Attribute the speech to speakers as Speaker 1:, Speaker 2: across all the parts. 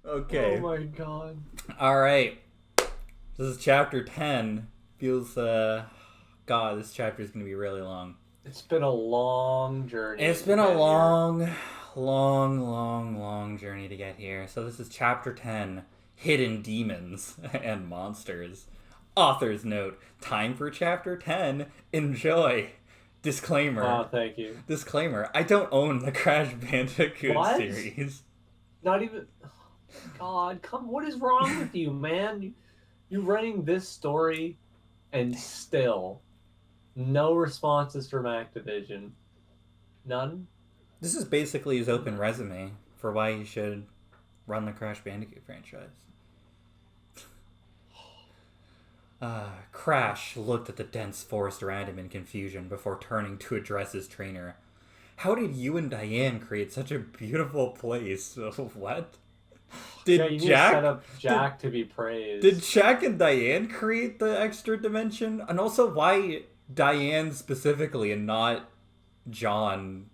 Speaker 1: Okay.
Speaker 2: Oh my god.
Speaker 1: All right. This is chapter 10. Feels, God, this chapter is going to be really long.
Speaker 2: It's been a long journey
Speaker 1: It's
Speaker 2: to
Speaker 1: been a
Speaker 2: get here.
Speaker 1: long journey to get here. So this is chapter 10, Hidden Demons and Monsters. Author's note, time for chapter 10. Enjoy.
Speaker 2: Oh,
Speaker 1: Disclaimer.
Speaker 2: thank you.
Speaker 1: Disclaimer, I don't own the Crash Bandicoot
Speaker 2: What?
Speaker 1: series.
Speaker 2: Not even. Oh my god, come. What is wrong with you, man? You're writing this story and still no responses from Activision. None?
Speaker 1: This is basically his open resume for why he should run the Crash Bandicoot franchise. Crash looked at the dense forest around him in confusion before turning to address his trainer. How did you and Diane create such a beautiful place? What?
Speaker 2: Yeah,
Speaker 1: Did
Speaker 2: you need to set
Speaker 1: Jack
Speaker 2: up
Speaker 1: did,
Speaker 2: Jack to be
Speaker 1: did
Speaker 2: praised.
Speaker 1: Jack and Diane create the extra dimension? And also why Diane specifically and not John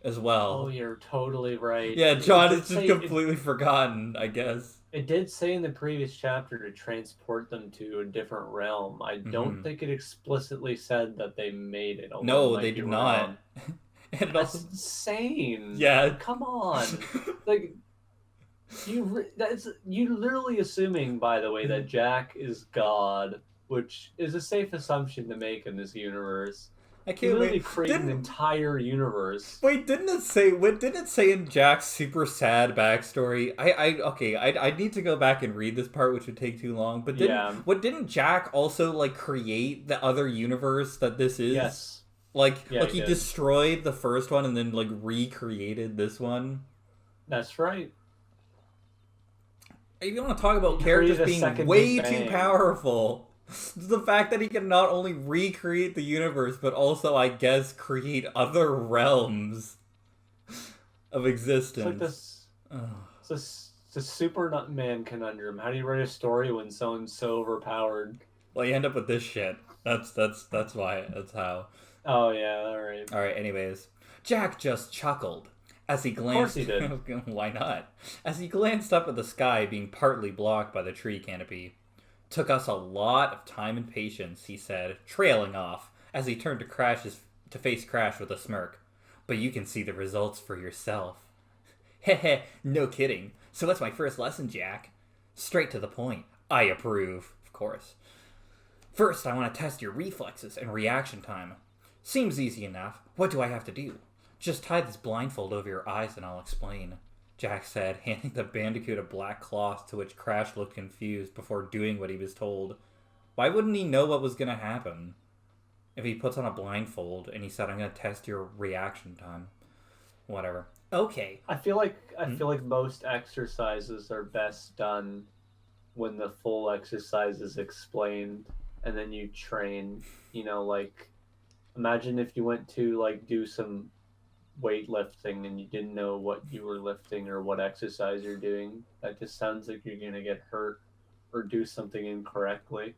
Speaker 1: as
Speaker 2: Oh,
Speaker 1: well?
Speaker 2: you're totally right.
Speaker 1: Yeah,
Speaker 2: It
Speaker 1: John
Speaker 2: did
Speaker 1: is just
Speaker 2: say
Speaker 1: completely forgotten, I guess.
Speaker 2: it did say in the previous chapter to transport them to a different realm. I don't
Speaker 1: Hmm.
Speaker 2: think it explicitly said that they made it, although I
Speaker 1: No, they
Speaker 2: might be
Speaker 1: did not.
Speaker 2: wrong.
Speaker 1: And it
Speaker 2: That's
Speaker 1: also,
Speaker 2: insane.
Speaker 1: yeah.
Speaker 2: Come on. Like that's you literally assuming, by the way, that Jack is God, which is a safe assumption to make in this universe.
Speaker 1: I
Speaker 2: He
Speaker 1: can't wait.
Speaker 2: literally created an
Speaker 1: Didn't
Speaker 2: entire universe.
Speaker 1: wait? Didn't it say? What didn't it say in Jack's super sad backstory? Okay. I need to go back and read this part, which would take too long. But
Speaker 2: Yeah.
Speaker 1: didn't Jack also like create the other universe that this is?
Speaker 2: Yes. Yeah,
Speaker 1: Like
Speaker 2: he
Speaker 1: he
Speaker 2: did.
Speaker 1: destroyed the first one and then like recreated this one.
Speaker 2: That's right.
Speaker 1: If you want to talk about
Speaker 2: He
Speaker 1: characters
Speaker 2: created a
Speaker 1: being
Speaker 2: second Big
Speaker 1: way too
Speaker 2: Bang.
Speaker 1: powerful, the fact that he can not only recreate the universe but also, I guess, create other realms of
Speaker 2: It's like
Speaker 1: existence.
Speaker 2: this.
Speaker 1: Ugh.
Speaker 2: It's a Superman conundrum. How do you write a story when someone's so overpowered?
Speaker 1: Well, you end up with this shit. That's why. That's how.
Speaker 2: Oh yeah, all right.
Speaker 1: All right. Anyways, Jack just chuckled as he
Speaker 2: Of course
Speaker 1: glanced.
Speaker 2: he did.
Speaker 1: Why not? As he glanced up at the sky, being partly blocked by the tree canopy. Took us a lot of time and patience, he said, trailing off as he turned to face Crash with a smirk. But you can see the results for yourself. Heh, no kidding. So what's my first lesson, Jack? Straight to the point. I approve, of course. First, I want to test your reflexes and reaction time. Seems easy enough. What do I have to do? Just tie this blindfold over your eyes and I'll explain, Jack said, handing the bandicoot a black cloth to which Crash looked confused before doing what he was told. Why wouldn't he know what was going to happen? If he puts on a blindfold and he said, I'm going to test your reaction time. Whatever. Okay.
Speaker 2: I feel like most exercises are best done when the full exercise is explained and then you train. Like imagine if you went to like do some weightlifting and you didn't know what you were lifting or what exercise you're doing. That just sounds like you're gonna get hurt or do something incorrectly.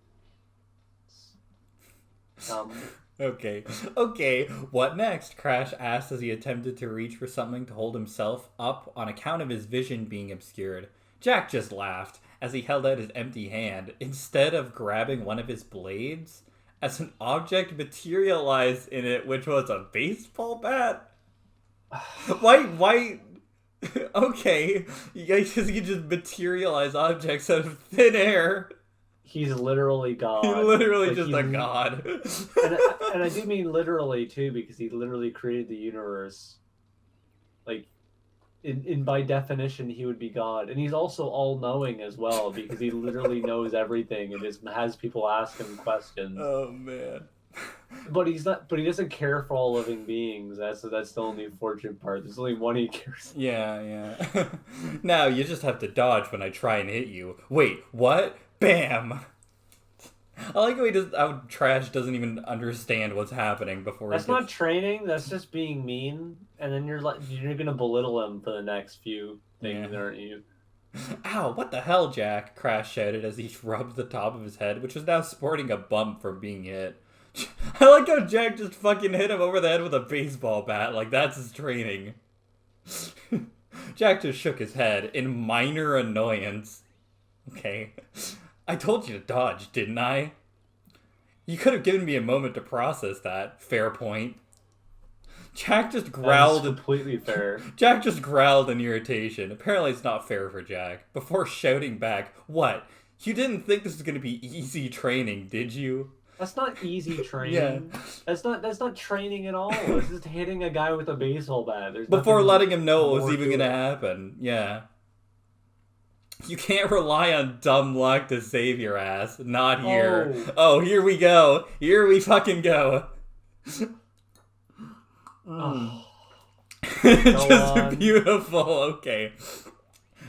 Speaker 2: Um,
Speaker 1: Okay. Okay, what next? Crash asked as he attempted to reach for something to hold himself up on account of his vision being obscured. Jack just laughed as he held out his empty hand instead of grabbing one of his blades as an object materialized in it, which was a baseball bat. Why okay, you guys can just materialize objects out of thin air.
Speaker 2: he's literally
Speaker 1: He's
Speaker 2: God.
Speaker 1: literally
Speaker 2: Like
Speaker 1: just
Speaker 2: he
Speaker 1: a god.
Speaker 2: and I do mean literally too because he literally created the universe. Like in by definition he would be God, and he's also all knowing as well because he literally knows everything and just has people ask him questions.
Speaker 1: Oh man.
Speaker 2: But he's not. But he doesn't care for all living beings. That's the only unfortunate part. There's only one he cares.
Speaker 1: Yeah, yeah. Now you just have to dodge when I try and hit you. Wait, what? Bam! I like how Trash doesn't even understand what's happening before he
Speaker 2: That's not
Speaker 1: gets.
Speaker 2: training. That's just being mean. And then you're gonna belittle him for the next few things,
Speaker 1: Yeah.
Speaker 2: aren't you?
Speaker 1: Ow, what the hell, Jack? Crash shouted as he rubbed the top of his head, which was now sporting a bump from being hit. I like how Jack just fucking hit him over the head with a baseball bat. Like, that's his training. Jack just shook his head in minor annoyance. Okay. I told you to dodge, didn't I? You could have given me a moment to process that. Fair point. Jack just growled.
Speaker 2: That is completely fair.
Speaker 1: Jack just growled in irritation. Apparently it's not fair for Jack. Before shouting back, "What? You didn't think this was going to be easy training, did you?"
Speaker 2: That's not easy training.
Speaker 1: Yeah.
Speaker 2: That's not training at all. It's just hitting a guy with a baseball bat.
Speaker 1: Before letting him know what was even going to happen. Yeah. You can't rely on dumb luck to save your ass. Not here. Oh, here we go. Here we fucking go. Just beautiful. Okay.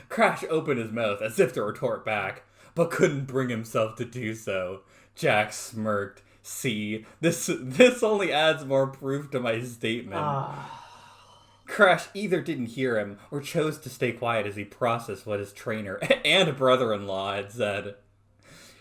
Speaker 1: Crash opened his mouth as if to retort back, but couldn't bring himself to do so. Jack smirked. See, this only adds more proof to my statement. Crash either didn't hear him or chose to stay quiet as he processed what his trainer and brother-in-law had said.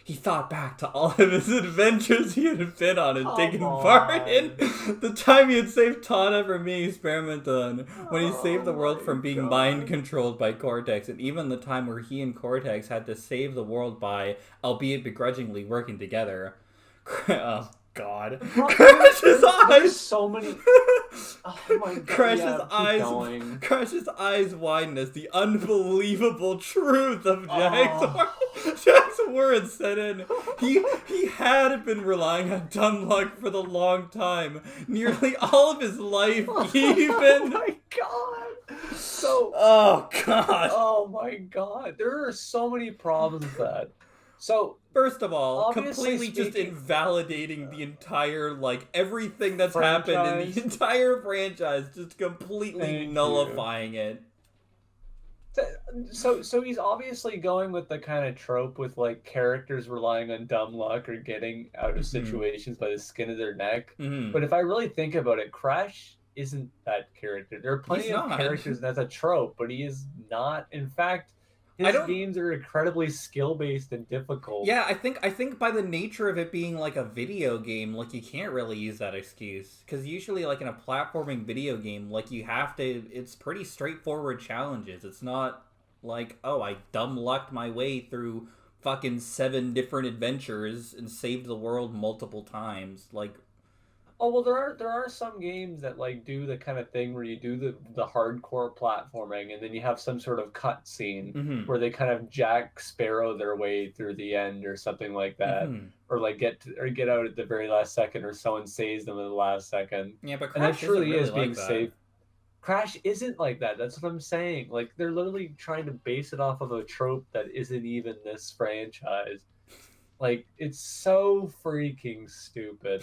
Speaker 1: He thought back to all of his adventures he had been on and taken part in. The time he had saved Tana from being experimented on, when he saved the world from being mind-controlled by Cortex, and even the time where he and Cortex had to save the world by, albeit begrudgingly, working together. Oh, God. Crash's eyes!
Speaker 2: So many... Oh my God.
Speaker 1: Crash's eyes widened as the unbelievable truth of Jack's words set in. He had been relying on dumb luck for the long time, nearly all of his life, even.
Speaker 2: Oh my God.
Speaker 1: Oh God.
Speaker 2: Oh my God. There are so many problems with that. So,
Speaker 1: first of all, completely just invalidating the entire, everything that's happened in the entire franchise, just completely nullifying it.
Speaker 2: So he's obviously going with the kind of trope with, characters relying on dumb luck or getting out of situations by the skin of their neck. But if I really think about it, Crash isn't that character. There are plenty of characters that's a trope, but he is not. In fact... His games are incredibly skill-based and difficult.
Speaker 1: Yeah, I think by the nature of it being a video game, you can't really use that excuse. Because usually, in a platforming video game, you have to... It's pretty straightforward challenges. It's not oh, I dumb lucked my way through fucking 7 different adventures and saved the world multiple times.
Speaker 2: Oh, well, there are some games that do the kind of thing where you do the hardcore platforming and then you have some sort of cut scene where they kind of Jack Sparrow their way through the end or something like that, or get out at the very last second, or someone saves them at the last second.
Speaker 1: Yeah, but
Speaker 2: Crash
Speaker 1: really
Speaker 2: is being saved. Crash isn't like that. That's what I'm saying. They're literally trying to base it off of a trope that isn't even this franchise. It's so freaking stupid.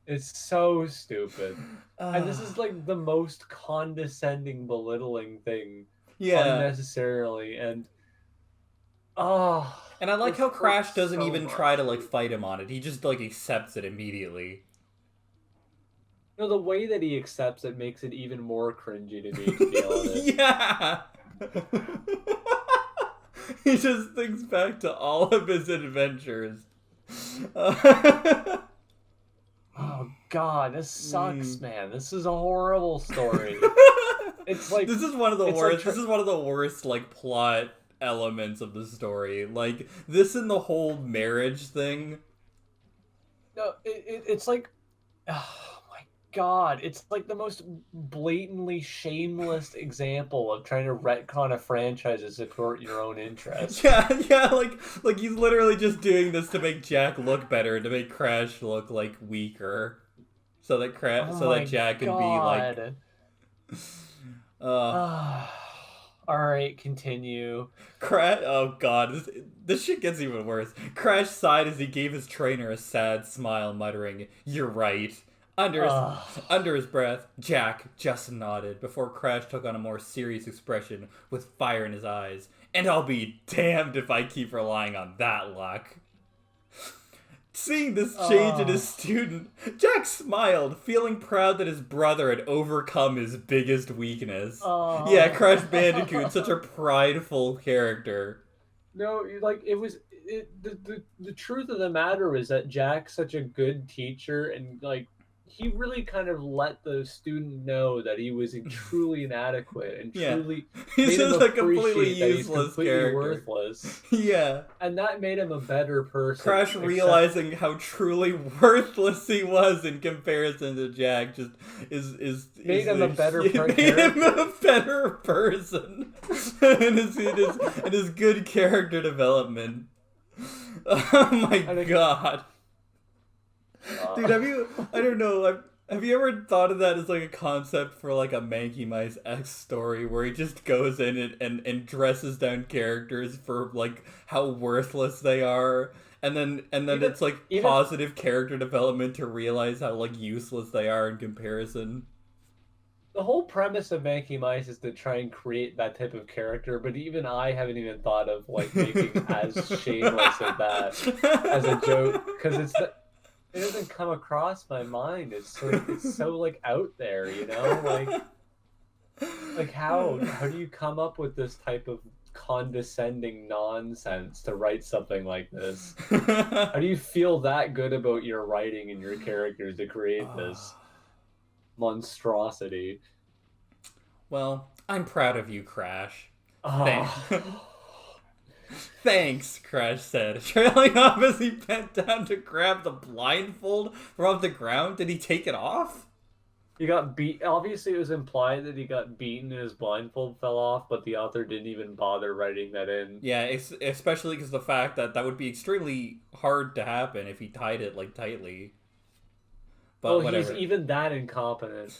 Speaker 2: It's so stupid. And this is the most condescending, belittling thing. Yeah. Unnecessarily. And
Speaker 1: and I like how Crash doesn't even try to fight him on it. He just accepts it immediately.
Speaker 2: The way that he accepts it makes it even more cringy to me, to be honest.
Speaker 1: Yeah. He just thinks back to all of his adventures.
Speaker 2: Oh God, this sucks, man. This is a horrible story. It's
Speaker 1: this is one of the worst. This is one of the worst plot elements of the story. This and the whole marriage thing.
Speaker 2: No, it's oh my God, it's the most blatantly shameless example of trying to retcon a franchise to support your own interests.
Speaker 1: Yeah, he's literally just doing this to make Jack look better, to make Crash look weaker, so that Jack can be
Speaker 2: All right, continue.
Speaker 1: Oh God, this shit gets even worse. Crash sighed as he gave his trainer a sad smile, muttering, "You're right." Under his breath, Jack just nodded before Crash took on a more serious expression with fire in his eyes. "And I'll be damned if I keep relying on that luck." Seeing this change in his student, Jack smiled, feeling proud that his brother had overcome his biggest weakness. Yeah, Crash Bandicoot, such a prideful character.
Speaker 2: No, the truth of the matter is that Jack's such a good teacher, and he really kind of let the student know that he was truly inadequate and
Speaker 1: Yeah.
Speaker 2: truly
Speaker 1: He's
Speaker 2: made him
Speaker 1: just a completely
Speaker 2: appreciate that he's
Speaker 1: useless
Speaker 2: completely
Speaker 1: character.
Speaker 2: worthless.
Speaker 1: Yeah.
Speaker 2: And that made him a better person.
Speaker 1: Crash realizing how truly worthless he was in comparison to Jack just
Speaker 2: made him a better
Speaker 1: made him a better person and his good character development. Oh my god. Dude, I don't know, have you ever thought of that as like a concept for like a Manky Mice X story where he just goes in and dresses down characters for like how worthless they are, and then it's like positive character development to realize how like useless they are in comparison.
Speaker 2: The whole premise of Manky Mice is to try and create that type of character, but even I haven't even thought of like making as shameless as that as a joke, because it doesn't come across my mind. It's so like out there, you know, like how do you come up with this type of condescending nonsense to write something like this? How do you feel that good about your writing and your characters to create this monstrosity?
Speaker 1: Well, I'm proud of you, Crash.
Speaker 2: Oh.
Speaker 1: Thanks, Crash said, trailing off as he bent down to grab the blindfold from off the ground. Did he take it off?
Speaker 2: He got beat. Obviously, it was implied that he got beaten and his blindfold fell off, but the author didn't even bother writing that in.
Speaker 1: Yeah, especially because the fact that would be extremely hard to happen if he tied it like tightly.
Speaker 2: But whatever. He's even that incompetent.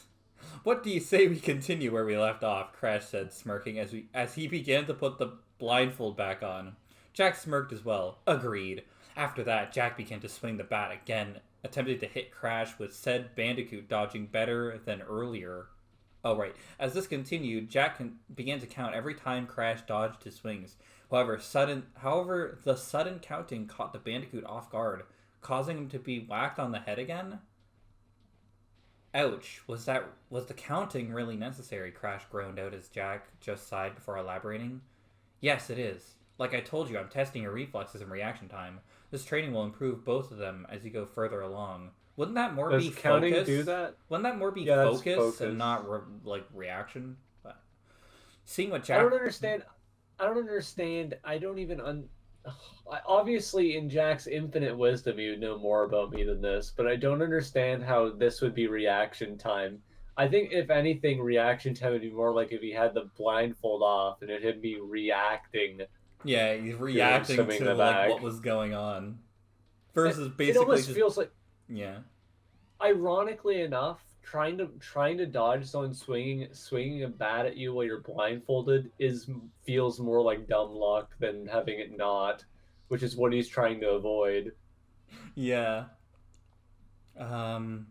Speaker 1: What do you say we continue where we left off? Crash said, smirking as he began to put the blindfold back on. Jack smirked as well. Agreed. After that, Jack began to swing the bat again, attempting to hit Crash with said Bandicoot dodging better than earlier. Oh, right. As this continued, Jack began to count every time Crash dodged his swings. However, the sudden counting caught the Bandicoot off guard, causing him to be whacked on the head again. Ouch. Was the counting really necessary? Crash groaned out as Jack just sighed before elaborating. Yes, it is. Like I told you, I'm testing your reflexes and reaction time. This training will improve both of them as you go further along. Wouldn't that more be
Speaker 2: counting
Speaker 1: focus?
Speaker 2: Do that?
Speaker 1: Wouldn't that more be focus and not reaction? But seeing what Jack...
Speaker 2: I don't understand. I don't even... Obviously, in Jack's infinite wisdom, you know more about me than this, but I don't understand how this would be reaction time. I think, if anything, reaction time would be more like if he had the blindfold off and it'd be reacting.
Speaker 1: Yeah, he's reacting to like what was going on. Versus basically,
Speaker 2: it almost feels like,
Speaker 1: yeah.
Speaker 2: Ironically enough, trying to dodge someone swinging a bat at you while you're blindfolded feels more like dumb luck than having it not, which is what he's trying to avoid.
Speaker 1: Yeah. Where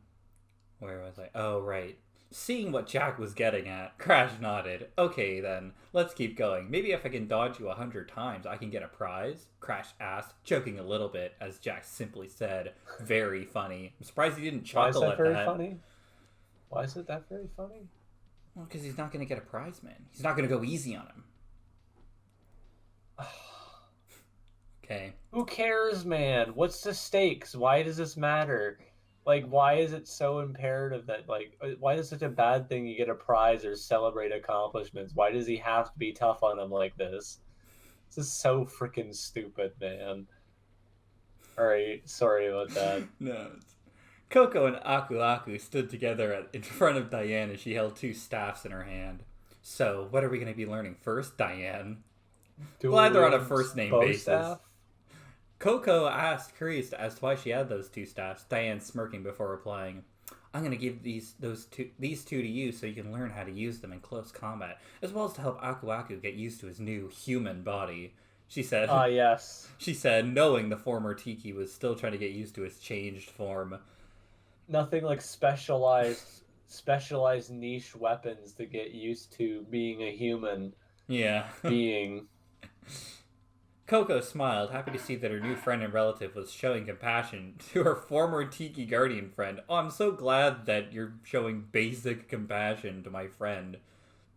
Speaker 1: was I? Oh, right. Seeing what Jack was getting at, Crash nodded. Okay, then. Let's keep going. Maybe if I can dodge you 100 times, I can get a prize? Crash asked, joking a little bit, as Jack simply said, very funny. I'm surprised he didn't chuckle at that.
Speaker 2: Why is that very funny? Why is it that very funny?
Speaker 1: Well, because he's not going to get a prize, man. He's not going to go easy on him. Okay.
Speaker 2: Who cares, man? What's the stakes? Why does this matter? Like, why is it so imperative that, like, why is it such a bad thing you get a prize or celebrate accomplishments? Why does he have to be tough on him like this? This is so freaking stupid, man. Alright, sorry about that.
Speaker 1: No. Coco and Aku Aku stood together in front of Diane as she held two staffs in her hand. So, what are we going to be learning first, Diane? Glad they're on a first-name basis. Staff? Coco asked, curious as to why she had those two staffs, Diane smirking before replying, I'm going to give these two to you so you can learn how to use them in close combat, as well as to help Aku Aku get used to his new human body. She said,
Speaker 2: yes.
Speaker 1: She said, knowing the former Tiki was still trying to get used to his changed form.
Speaker 2: Nothing like specialized niche weapons to get used to being a human being.
Speaker 1: Coco smiled, happy to see that her new friend and relative was showing compassion to her former Tiki guardian friend. Oh, I'm so glad that you're showing basic compassion to my friend.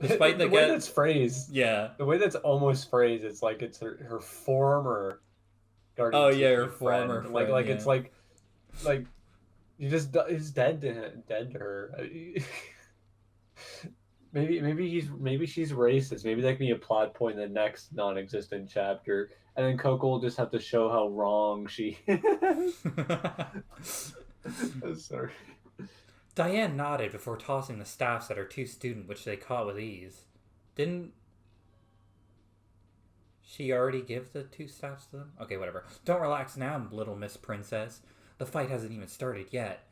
Speaker 1: Despite
Speaker 2: the way that's phrased.
Speaker 1: Yeah.
Speaker 2: The way that's almost phrased, it's like it's her former guardian
Speaker 1: her former friend.
Speaker 2: It's like he's dead to her. Maybe she's racist. Maybe that can be a plot point in the next non-existent chapter, and then Coco will just have to show how wrong she is. Sorry.
Speaker 1: Diane nodded before tossing the staffs at her two students, which they caught with ease. Didn't she already give the two staffs to them? Okay, whatever. Don't relax now, little Miss Princess. The fight hasn't even started yet.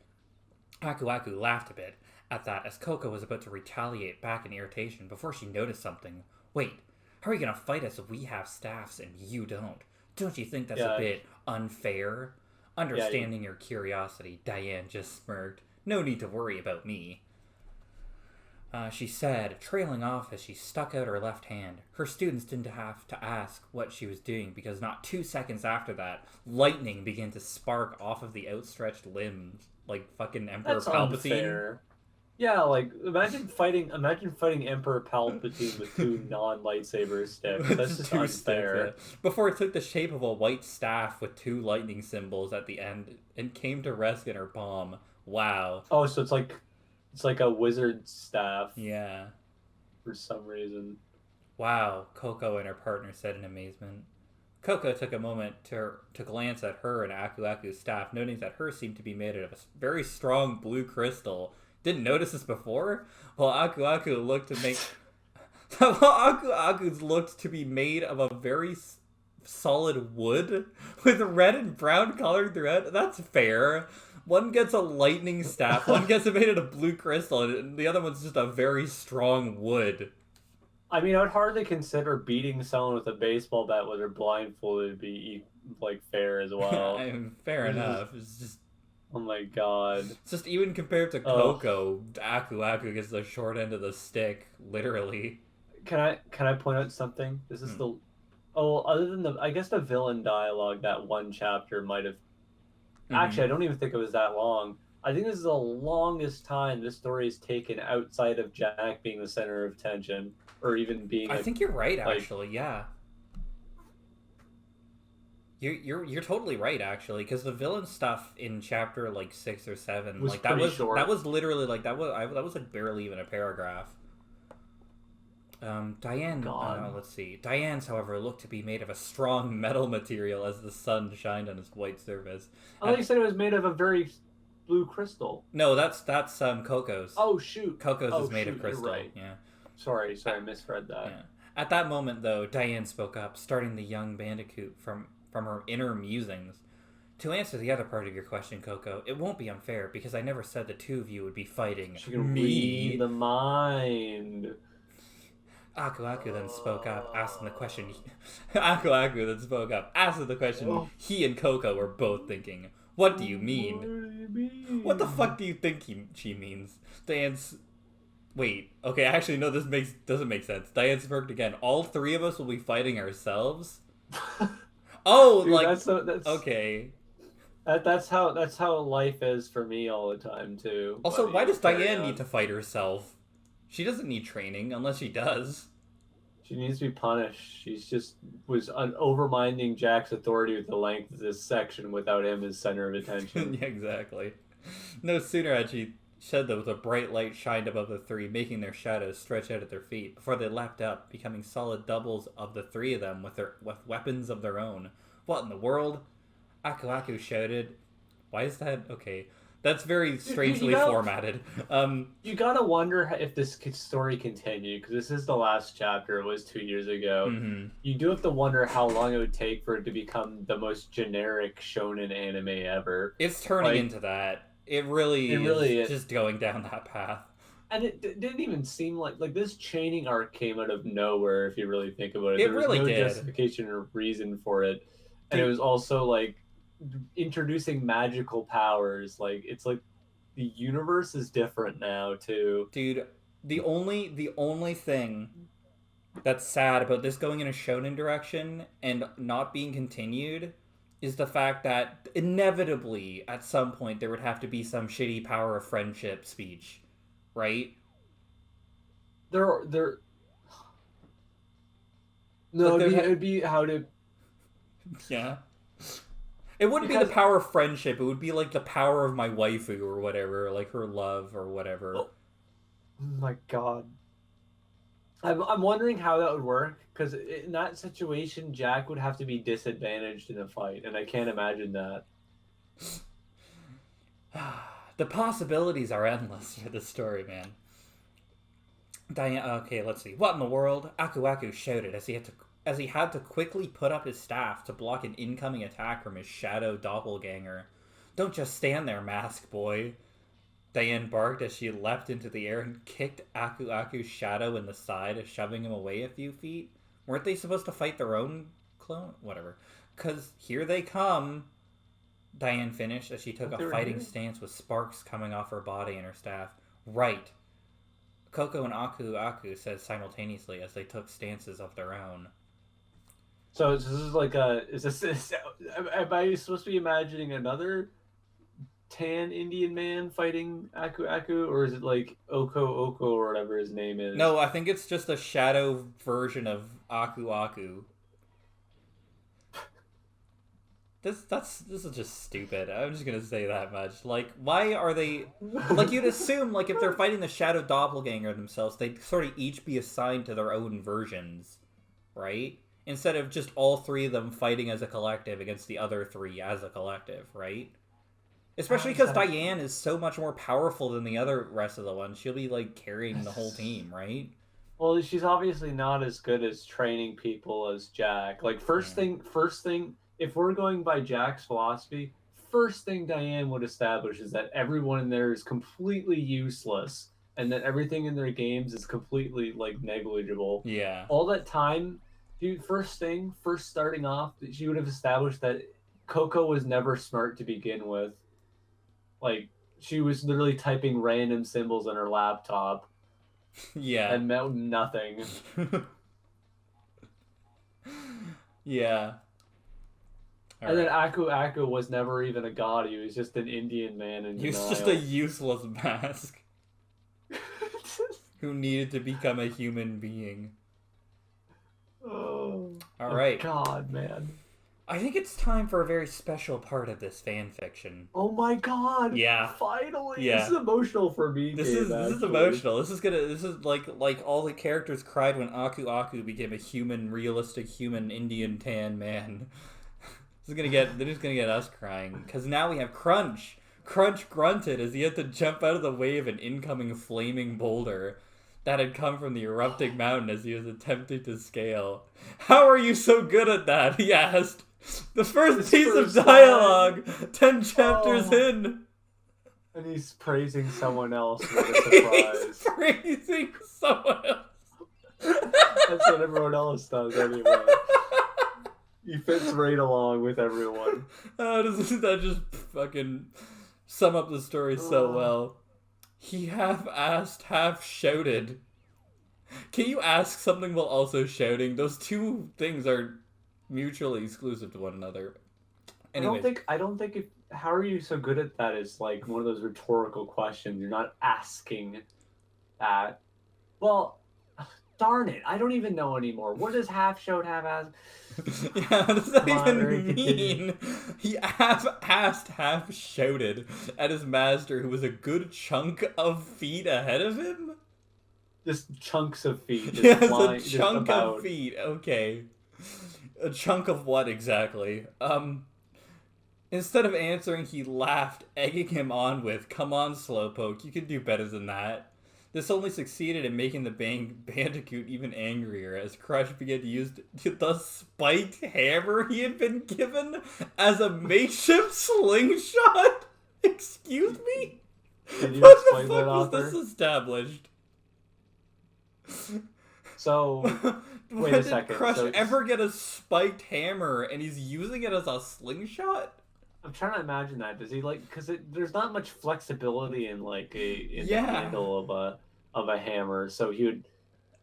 Speaker 1: Aku Aku laughed a bit at that as Coco was about to retaliate back in irritation before she noticed something. Wait, how are you gonna fight us if we have staffs and you don't? Don't you think that's a
Speaker 2: Yeah,
Speaker 1: bit unfair?
Speaker 2: yeah.
Speaker 1: Understanding your curiosity, Diane just smirked. No need to worry about me. She said, trailing off as she stuck out her left hand. Her students didn't have to ask what she was doing because not 2 seconds after that, lightning began to spark off of the outstretched limbs like fucking Emperor
Speaker 2: That's
Speaker 1: Palpatine.
Speaker 2: unfair. Yeah, like imagine fighting Emperor Palpatine with two non-lightsaber sticks. That's just unfair.
Speaker 1: Before it took the shape of a white staff with two lightning symbols at the end and came to rest in her palm. Wow.
Speaker 2: Oh, so it's like a wizard staff
Speaker 1: Yeah.
Speaker 2: for some reason.
Speaker 1: Wow, Coco and her partner said in amazement. Coco took a moment to glance at her and Aku Aku's staff, noting that hers seemed to be made of a very strong blue crystal. Didn't notice this before? While Aku Aku looked to make... While Aku Aku's looked to be made of a very solid wood with red and brown colored throughout. That's fair. One gets a lightning staff, one gets it made out of blue crystal, and the other one's just a very strong wood.
Speaker 2: I mean, I would hardly consider beating someone with a baseball bat when they're blindfolded to be like fair as well.
Speaker 1: I mean, fair enough. It's just...
Speaker 2: Oh my god.
Speaker 1: It's just even compared to Coco, Aku Aku gets the short end of the stick, literally.
Speaker 2: Can I point out something? This is the other than I guess the villain dialogue that one chapter might have. Actually, I don't even think it was that long. I think this is the longest time this story is taken outside of Jack being the center of attention, or even being.
Speaker 1: I think you're right, actually. Yeah. You're totally right, actually, because the villain stuff in chapter like 6 or 7,
Speaker 2: was
Speaker 1: like that was
Speaker 2: short.
Speaker 1: That was literally like that was like barely even a paragraph. Diane, let's see. Diane's, however, looked to be made of a strong metal material as the sun shined on its white surface.
Speaker 2: I thought you said it was made of a very blue crystal.
Speaker 1: No, that's Coco's.
Speaker 2: Oh shoot,
Speaker 1: Coco's is made of crystal.
Speaker 2: Right.
Speaker 1: Yeah.
Speaker 2: Sorry, I misread that.
Speaker 1: Yeah. At that moment, though, Diane spoke up, starting the young bandicoot from her inner musings. To answer the other part of your question, Coco, it won't be unfair because I never said the two of you would be fighting
Speaker 2: She can
Speaker 1: me.
Speaker 2: read the mind.
Speaker 1: Aku Aku then spoke up, asking the question. Aku Aku then spoke up, asking the question he and Coco were both thinking. What do you mean? What the fuck do you think she means? Diane's... Wait, okay, actually, no, doesn't make sense. Diane smirked again. All three of us will be fighting ourselves? Oh, dude, like... that's okay.
Speaker 2: That's how life is for me all the time, too.
Speaker 1: Also, why does Diane need to fight herself? She doesn't need training, unless she does.
Speaker 2: She needs to be punished. She's just was overminding Jack's authority with the length of this section without him as center of attention.
Speaker 1: Yeah, exactly. No sooner had she said that a bright light shined above the three, making their shadows stretch out at their feet, before they leapt up, becoming solid doubles of the three of them with weapons of their own. What in the world? Aku Aku shouted. Why is that? Okay. That's very strangely formatted.
Speaker 2: You gotta wonder if this story continued, because this is the last chapter. It was 2 years ago.
Speaker 1: Mm-hmm.
Speaker 2: You do have to wonder how long it would take for it to become the most generic shonen anime ever.
Speaker 1: It's turning into that. It really is just going down that path.
Speaker 2: And it didn't even seem like this chaining arc came out of nowhere, if you really think about it.
Speaker 1: It
Speaker 2: there was
Speaker 1: really
Speaker 2: no
Speaker 1: did.
Speaker 2: Justification or reason for it. And it was also like introducing magical powers. Like it's like the universe is different now too.
Speaker 1: Dude, the only thing that's sad about this going in a shonen direction and not being continued is the fact that inevitably at some point there would have to be some shitty power of friendship speech, right?
Speaker 2: No,
Speaker 1: like
Speaker 2: it'd be how to.
Speaker 1: Yeah. It wouldn't be the
Speaker 2: Because,
Speaker 1: power of friendship. It would be like the power of my waifu or whatever, like her love or whatever.
Speaker 2: oh my god. I'm wondering how that would work, because in that situation, Jack would have to be disadvantaged in a fight, and I can't imagine that.
Speaker 1: The possibilities are endless for this story, man. Diane, okay, let's see. What in the world? Aku Aku shouted as he had to quickly put up his staff to block an incoming attack from his shadow doppelganger. Don't just stand there, mask boy. Diane barked as she leapt into the air and kicked Aku Aku's shadow in the side, shoving him away a few feet. Weren't they supposed to fight their own clone? Whatever. 'Cause here they come. Diane finished as she took a fighting stance with sparks coming off her body and her staff. Right. Coco and Aku Aku said simultaneously as they took stances of their own.
Speaker 2: So this is like am I supposed to be imagining another tan Indian man fighting Aku Aku, or is it like Oko or whatever his name is?
Speaker 1: No, I think it's just a shadow version of Aku Aku. This is just stupid. I'm just gonna say that much. Like, why are they... Like, you'd assume, like, if they're fighting the shadow doppelganger themselves, they'd sort of each be assigned to their own versions, right? Instead of just all three of them fighting as a collective against the other three as a collective, right? Especially because Diane is so much more powerful than the other rest of the ones. She'll be, like, carrying the whole team, right?
Speaker 2: Well, she's obviously not as good as training people as Jack. Like, first thing, if we're going by Jack's philosophy, first thing Diane would establish is that everyone in there is completely useless, and that everything in their games is completely, like, negligible.
Speaker 1: Yeah.
Speaker 2: All that time, dude, first starting off, she would have established that Coco was never smart to begin with. Like, she was literally typing random symbols on her laptop.
Speaker 1: Yeah.
Speaker 2: And meant nothing.
Speaker 1: Yeah. All
Speaker 2: and
Speaker 1: right.
Speaker 2: then Aku Aku was never even a god. He was just an Indian man in
Speaker 1: He was
Speaker 2: denial.
Speaker 1: just a useless mask who needed to become a human being.
Speaker 2: Oh,
Speaker 1: all right.
Speaker 2: God, man.
Speaker 1: I think it's time for a very special part of this fan fiction.
Speaker 2: Oh my God!
Speaker 1: Yeah.
Speaker 2: Finally,
Speaker 1: Yeah.
Speaker 2: This is emotional for me.
Speaker 1: This is emotional. This is like all the characters cried when Aku Aku became a human, realistic human Indian tan man. They're just gonna get us crying because now we have Crunch. Crunch grunted as he had to jump out of the way of an incoming flaming boulder that had come from the erupting mountain as he was attempting to scale. How are you so good at that? He asked. The first piece of dialogue, 10 chapters in.
Speaker 2: And he's praising someone else with a surprise.
Speaker 1: He's praising someone else.
Speaker 2: That's what everyone else does anyway. He fits right along with everyone.
Speaker 1: Doesn't that just fucking sum up the story so well? He half asked, half shouted. Can you ask something while also shouting? Those two things are mutually exclusive to one another. Anyways.
Speaker 2: I don't think if how are you so good at that is like one of those rhetorical questions. You're not asking that. Well, darn it. I don't even know anymore. What does half showed, half asked?
Speaker 1: Yeah, what does that even mean? He half asked, half shouted at his master, who was a good chunk of feet ahead of him?
Speaker 2: Just chunks of feet. Just
Speaker 1: Yeah,
Speaker 2: flying,
Speaker 1: it's a chunk of feet. Okay. A chunk of what exactly? Instead of answering, he laughed, egging him on with, "Come on, Slowpoke, you can do better than that." This only succeeded in making the Bandicoot even angrier, as Crush began to use the spiked hammer he had been given as a makeshift slingshot? Excuse me? What the fuck was this established?
Speaker 2: So,
Speaker 1: wait a second. Did Crush ever get a spiked hammer and he's using it as a slingshot?
Speaker 2: I'm trying to imagine that. Does he because there's not much flexibility in the handle of a hammer, so he would.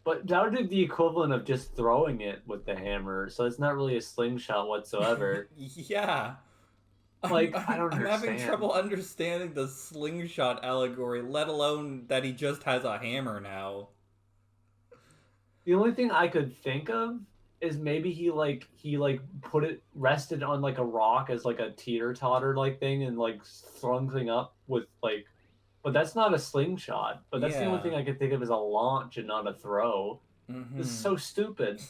Speaker 2: But that would be the equivalent of just throwing it with the hammer, so it's not really a slingshot whatsoever.
Speaker 1: Yeah.
Speaker 2: I don't understand.
Speaker 1: I'm having trouble understanding the slingshot allegory, let alone that he just has a hammer now.
Speaker 2: The only thing I could think of is maybe he put it rested on like a rock as like a teeter totter like thing and like slung thing up with like, but that's not a slingshot. But that's the only
Speaker 1: Yeah.
Speaker 2: thing I could think of as a launch and not a throw. This is
Speaker 1: Mm-hmm.
Speaker 2: so stupid.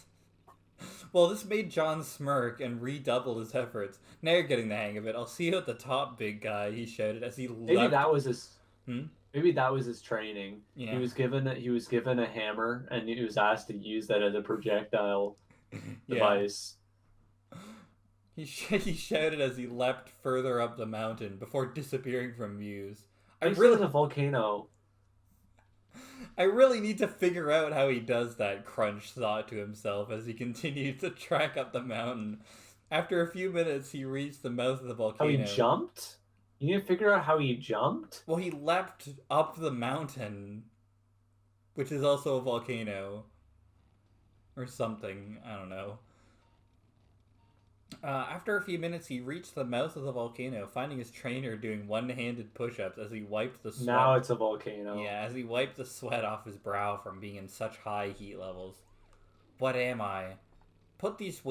Speaker 1: Well, this made John smirk and redoubled his efforts. Now you're getting the hang of it. I'll see you at the top, big guy, he shouted as he
Speaker 2: Maybe
Speaker 1: leapt.
Speaker 2: that was his.
Speaker 1: Hmm?
Speaker 2: Maybe that was his training.
Speaker 1: Yeah.
Speaker 2: He was given a hammer and he was asked to use that as a projectile
Speaker 1: Yeah.
Speaker 2: device.
Speaker 1: He shouted as he leapt further up the mountain before disappearing from views. I
Speaker 2: Thinks there's
Speaker 1: really,
Speaker 2: a volcano.
Speaker 1: I really need to figure out how he does that, Crunch thought to himself as he continued to track up the mountain. After a few minutes, he reached the mouth of the
Speaker 2: How he
Speaker 1: volcano.
Speaker 2: jumped? You need to figure out how he jumped?
Speaker 1: Well, he leapt up the mountain, which is also a volcano. Or something. I don't know. After a few minutes, he reached the mouth of the volcano, finding his trainer doing one-handed push-ups as he wiped the
Speaker 2: Now
Speaker 1: sweat.
Speaker 2: it's a volcano.
Speaker 1: Yeah, as he wiped the sweat off his brow from being in such high heat levels. What am I? Put these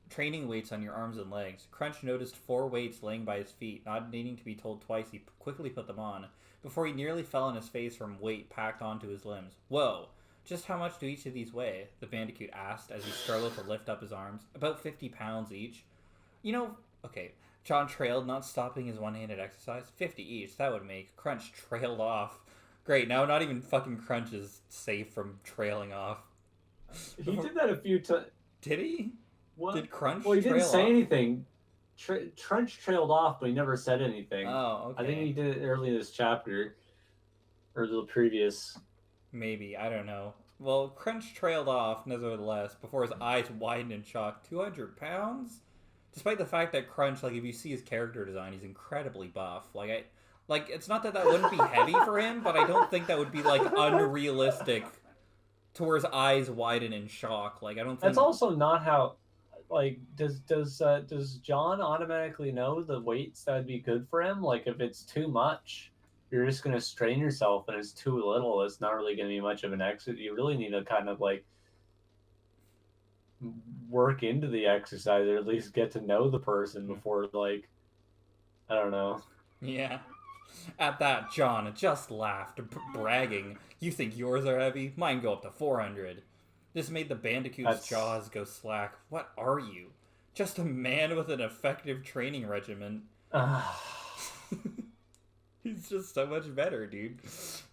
Speaker 1: training weights on your arms and legs. Crunch noticed 4 weights laying by his feet. Not needing to be told twice, he quickly put them on, before he nearly fell on his face from weight packed onto his limbs. Whoa! Just how much do each of these weigh? The bandicoot asked as he struggled to lift up his arms. About 50 pounds each. You know, okay. John trailed, not stopping his one-handed exercise. 50 each, that would make. Crunch trailed off. Great, now not even fucking Crunch is safe from trailing off.
Speaker 2: He did that a few times.
Speaker 1: Did he?
Speaker 2: What?
Speaker 1: Did Crunch
Speaker 2: Well, he didn't
Speaker 1: trail
Speaker 2: say
Speaker 1: off?
Speaker 2: anything. Trench trailed off, but he never said anything.
Speaker 1: Oh,
Speaker 2: I think
Speaker 1: okay.
Speaker 2: he did it early in this chapter, or the previous.
Speaker 1: Maybe, I don't know. Well, Crunch trailed off, nevertheless, before his eyes widened in shock. 200 pounds? Despite the fact that Crunch, like, if you see his character design, he's incredibly buff. Like, it's not that that wouldn't be heavy for him, but I don't think that would be, like, unrealistic to where his eyes widen in shock. Like, I don't think...
Speaker 2: That's also not how. Like, does John automatically know the weights that would be good for him? Like, if it's too much, you're just gonna strain yourself, and it's too little. It's not really gonna be much of an exit. You really need to kind of like work into the exercise, or at least get to know the person before, like, I don't know.
Speaker 1: Yeah. At that, John just laughed, bragging, "You think yours are heavy? Mine go up to 400." This made the bandicoot's
Speaker 2: That's
Speaker 1: jaws go slack. What are you? Just a man with an effective training regimen. He's just so much better, dude.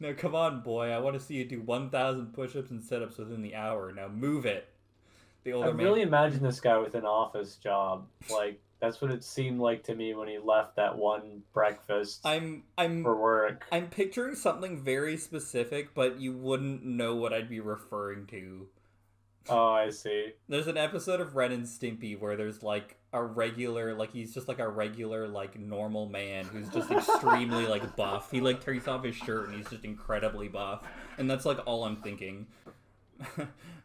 Speaker 1: Now, come on, boy. I want to see you do 1,000 push-ups and sit-ups within the hour. Now, move it. The
Speaker 2: I
Speaker 1: older man...
Speaker 2: really imagine this guy with an office job. Like, that's what it seemed like to me when he left that one breakfast
Speaker 1: I'm
Speaker 2: for work.
Speaker 1: I'm picturing something very specific, but you wouldn't know what I'd be referring to.
Speaker 2: Oh, I see.
Speaker 1: There's an episode of Ren and Stimpy where there's like a regular, like he's just like a regular, like normal man who's just extremely like buff. He like takes off his shirt and he's just incredibly buff, and that's like all I'm thinking.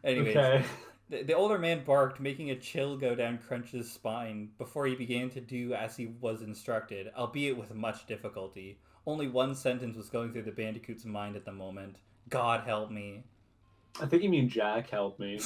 Speaker 1: Anyways,
Speaker 2: Okay.
Speaker 1: the older man barked, making a chill go down Crunch's spine before he began to do as he was instructed, albeit with much difficulty. Only one sentence was going through the bandicoot's mind at the moment. God help me.
Speaker 2: I think you mean Jack help me.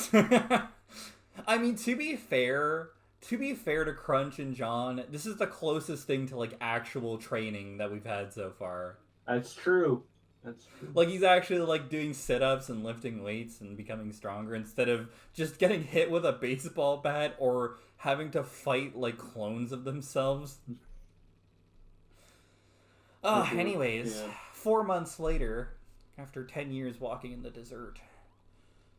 Speaker 1: I mean, to be fair to Crunch and John, this is the closest thing to like actual training that we've had so far.
Speaker 2: That's true. That's true.
Speaker 1: Like he's actually like doing sit-ups and lifting weights and becoming stronger instead of just getting hit with a baseball bat or having to fight like clones of themselves. Anyways,
Speaker 2: Yeah.
Speaker 1: 4 months later, after 10 years walking in the desert,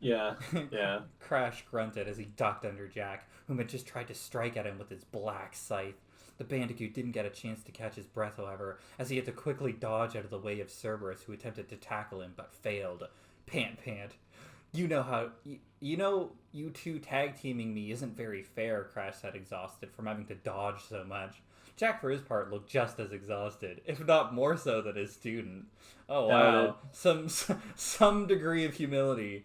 Speaker 2: Yeah. Yeah.
Speaker 1: Crash grunted as he ducked under Jack, whom had just tried to strike at him with his black scythe. The bandicoot didn't get a chance to catch his breath, however, as he had to quickly dodge out of the way of Cerberus, who attempted to tackle him, but failed. Pant, pant. You know you two tag-teaming me isn't very fair, Crash said, exhausted from having to dodge so much. Jack, for his part, looked just as exhausted, if not more so than his student. Oh, wow. Some degree of humility.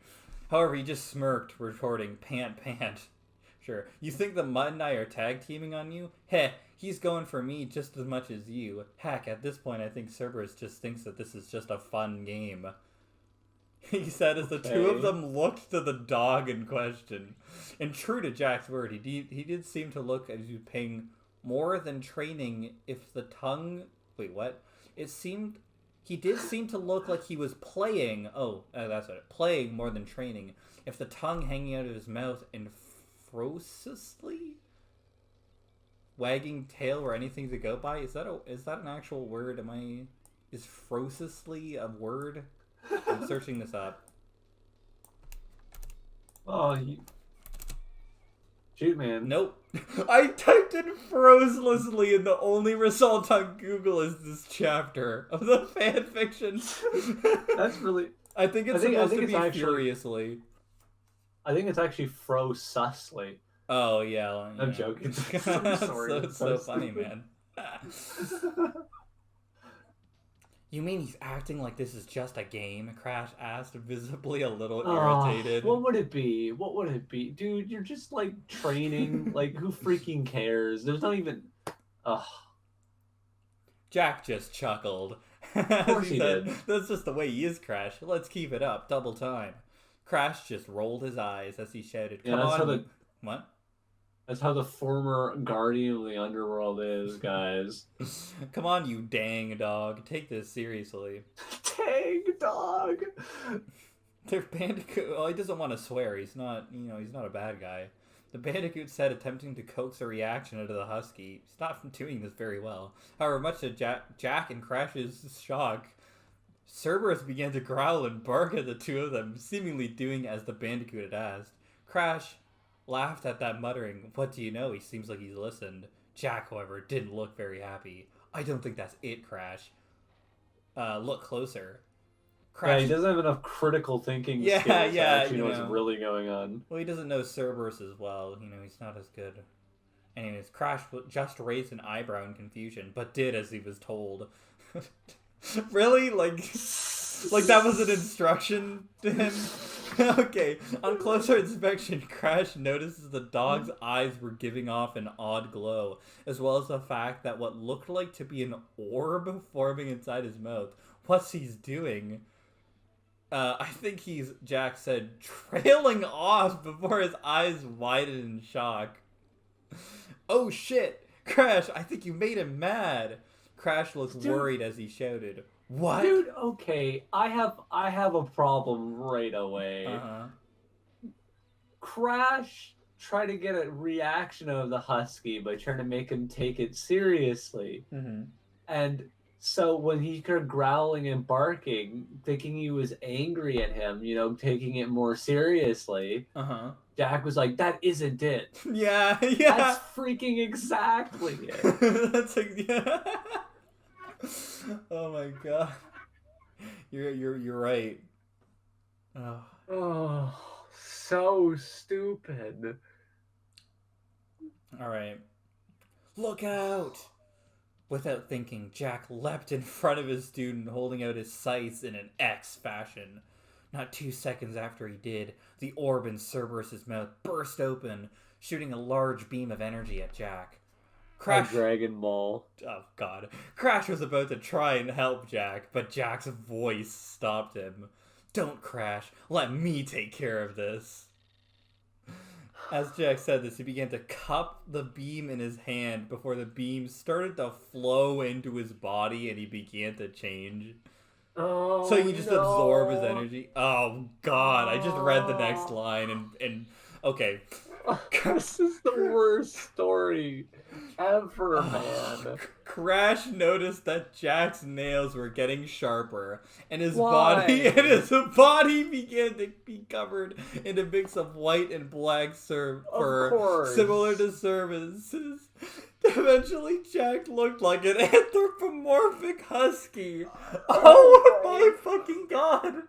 Speaker 1: However, he just smirked, retorting, pant, pant. Sure. You think the Mutt and I are tag-teaming on you? Heh, he's going for me just as much as you. Heck, at this point I think Cerberus just thinks that this is just a fun game. he said as the two of them looked to the dog in question. And true to Jack's word, he did seem to look as he was paying more than training if the tongue... Wait, what? He did seem to look like he was playing... that's it. Playing more than training. If the tongue hanging out of his mouth and ferociously wagging tail or anything to go by. Is that an actual word? Is ferociously a word? I'm searching this up.
Speaker 2: Oh, shoot, man.
Speaker 1: Nope. I typed in ferociously and the only result on Google is this chapter of the fan fiction.
Speaker 2: That's really...
Speaker 1: I think it's supposed to be actually, furiously.
Speaker 2: I think it's actually fro-susly.
Speaker 1: Oh, yeah.
Speaker 2: I'm joking. I'm sorry.
Speaker 1: It's so funny, man. You mean he's acting like this is just a game? Crash asked, visibly a little irritated.
Speaker 2: What would it be? What would it be? Dude, you're just, like, training. Like, who freaking cares? There's not even... Ugh.
Speaker 1: Jack just chuckled.
Speaker 2: Of course he did.
Speaker 1: That's just the way he is, Crash. Let's keep it up. Double time. Crash just rolled his eyes as he shouted, "Come on!" What?
Speaker 2: That's how the former guardian of the underworld is, guys.
Speaker 1: Come on, you dang dog. Take this seriously.
Speaker 2: Dang dog!
Speaker 1: Their bandicoot... Well, he doesn't want to swear. He's not, he's not a bad guy. The bandicoot said, attempting to coax a reaction out of the husky. He's not doing this very well. However, much to Jack and Crash's shock, Cerberus began to growl and bark at the two of them, seemingly doing as the bandicoot had asked. Crash laughed at that, muttering, "What do you know? He seems like he's listened." Jack, however, didn't look very happy. "I don't think that's it, Crash. Look closer."
Speaker 2: Crash... Yeah, he doesn't have enough critical thinking skills to actually know what's really going on.
Speaker 1: Well, he doesn't know Cerberus as well. He's not as good. Anyways, Crash just raised an eyebrow in confusion, but did as he was told. Really? Like that was an instruction to him? Okay, on closer inspection, Crash notices the dog's eyes were giving off an odd glow, as well as the fact that what looked like to be an orb forming inside his mouth. What's he doing? I think Jack said, trailing off before his eyes widened in shock. "Oh shit! Crash, I think you made him mad!" Crash looked worried as he shouted. "What?"
Speaker 2: Dude, okay, I have a problem right away.
Speaker 1: Uh-huh.
Speaker 2: Crash tried to get a reaction out of the husky by trying to make him take it seriously.
Speaker 1: Mm-hmm.
Speaker 2: And so when he started growling and barking, thinking he was angry at him, taking it more seriously, Jack was like, "That isn't it."
Speaker 1: Yeah.
Speaker 2: That's freaking exactly it.
Speaker 1: That's like, yeah. Oh my god. You're right.
Speaker 2: Oh, so stupid.
Speaker 1: All right. Look out! Without thinking, Jack leapt in front of his student, holding out his scythe in an X fashion. Not 2 seconds after he did, the orb in Cerberus's mouth burst open, shooting a large beam of energy at Jack.
Speaker 2: Crash... Dragon Ball.
Speaker 1: Oh, God. Crash was about to try and help Jack, but Jack's voice stopped him. "Don't, Crash. Let me take care of this." As Jack said this, he began to cup the beam in his hand before the beam started to flow into his body and he began to change.
Speaker 2: Oh,
Speaker 1: so he can just absorb his energy. Oh, God. I just read the next line and okay.
Speaker 2: This is the worst story ever, man.
Speaker 1: Crash noticed that Jack's nails were getting sharper, and his
Speaker 2: Why?
Speaker 1: body began to be covered in a mix of white and black fur, similar to Cerberus's. Eventually, Jack looked like an anthropomorphic husky. Oh my fucking god!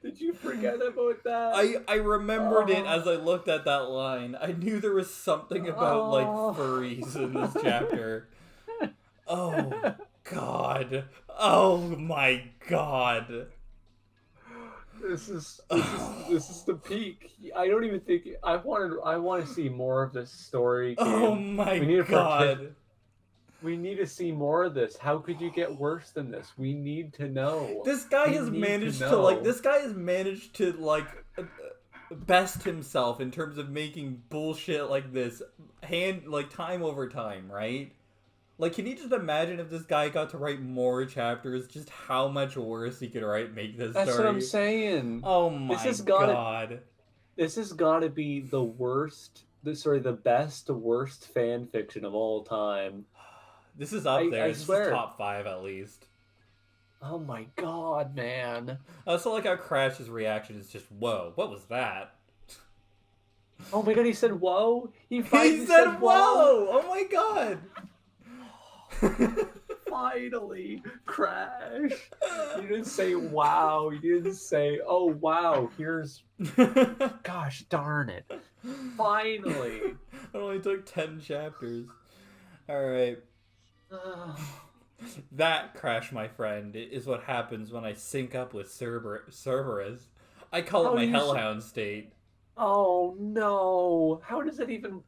Speaker 2: Did you forget about that?
Speaker 1: I remembered it as I looked at that line. I knew there was something about, like, furries in this chapter. Oh, God. Oh, my God.
Speaker 2: This is the peak. I don't even think... I want to see more of this story.
Speaker 1: Oh, my God.
Speaker 2: We need to see more of this. How could you get worse than this? We need to know.
Speaker 1: This guy
Speaker 2: We
Speaker 1: has
Speaker 2: need
Speaker 1: managed
Speaker 2: to
Speaker 1: to like.
Speaker 2: know.
Speaker 1: This guy has managed to like best himself in terms of making bullshit like this time over time, right? Like, can you just imagine if this guy got to write more chapters, just how much worse he could make this
Speaker 2: That's what I'm
Speaker 1: story?
Speaker 2: saying.
Speaker 1: Oh
Speaker 2: This
Speaker 1: my
Speaker 2: has got to.
Speaker 1: god.
Speaker 2: This has got to be the worst. The best worst fan fiction of all time.
Speaker 1: This is up there.
Speaker 2: I
Speaker 1: This is
Speaker 2: swear.
Speaker 1: top 5 at least.
Speaker 2: Oh my god, man.
Speaker 1: I also like how Crash's reaction is just, whoa, what was that?
Speaker 2: Oh my god, he said whoa?
Speaker 1: He
Speaker 2: finally
Speaker 1: said, whoa! Oh my god!
Speaker 2: Finally, Crash. You didn't say wow. You didn't say, oh wow, here's. Gosh darn it. Finally.
Speaker 1: It only took 10 chapters. Alright. That, Crash, my friend, is what happens when I sync up with Cerberus. I call it my hellhound state.
Speaker 2: Oh no! How does it even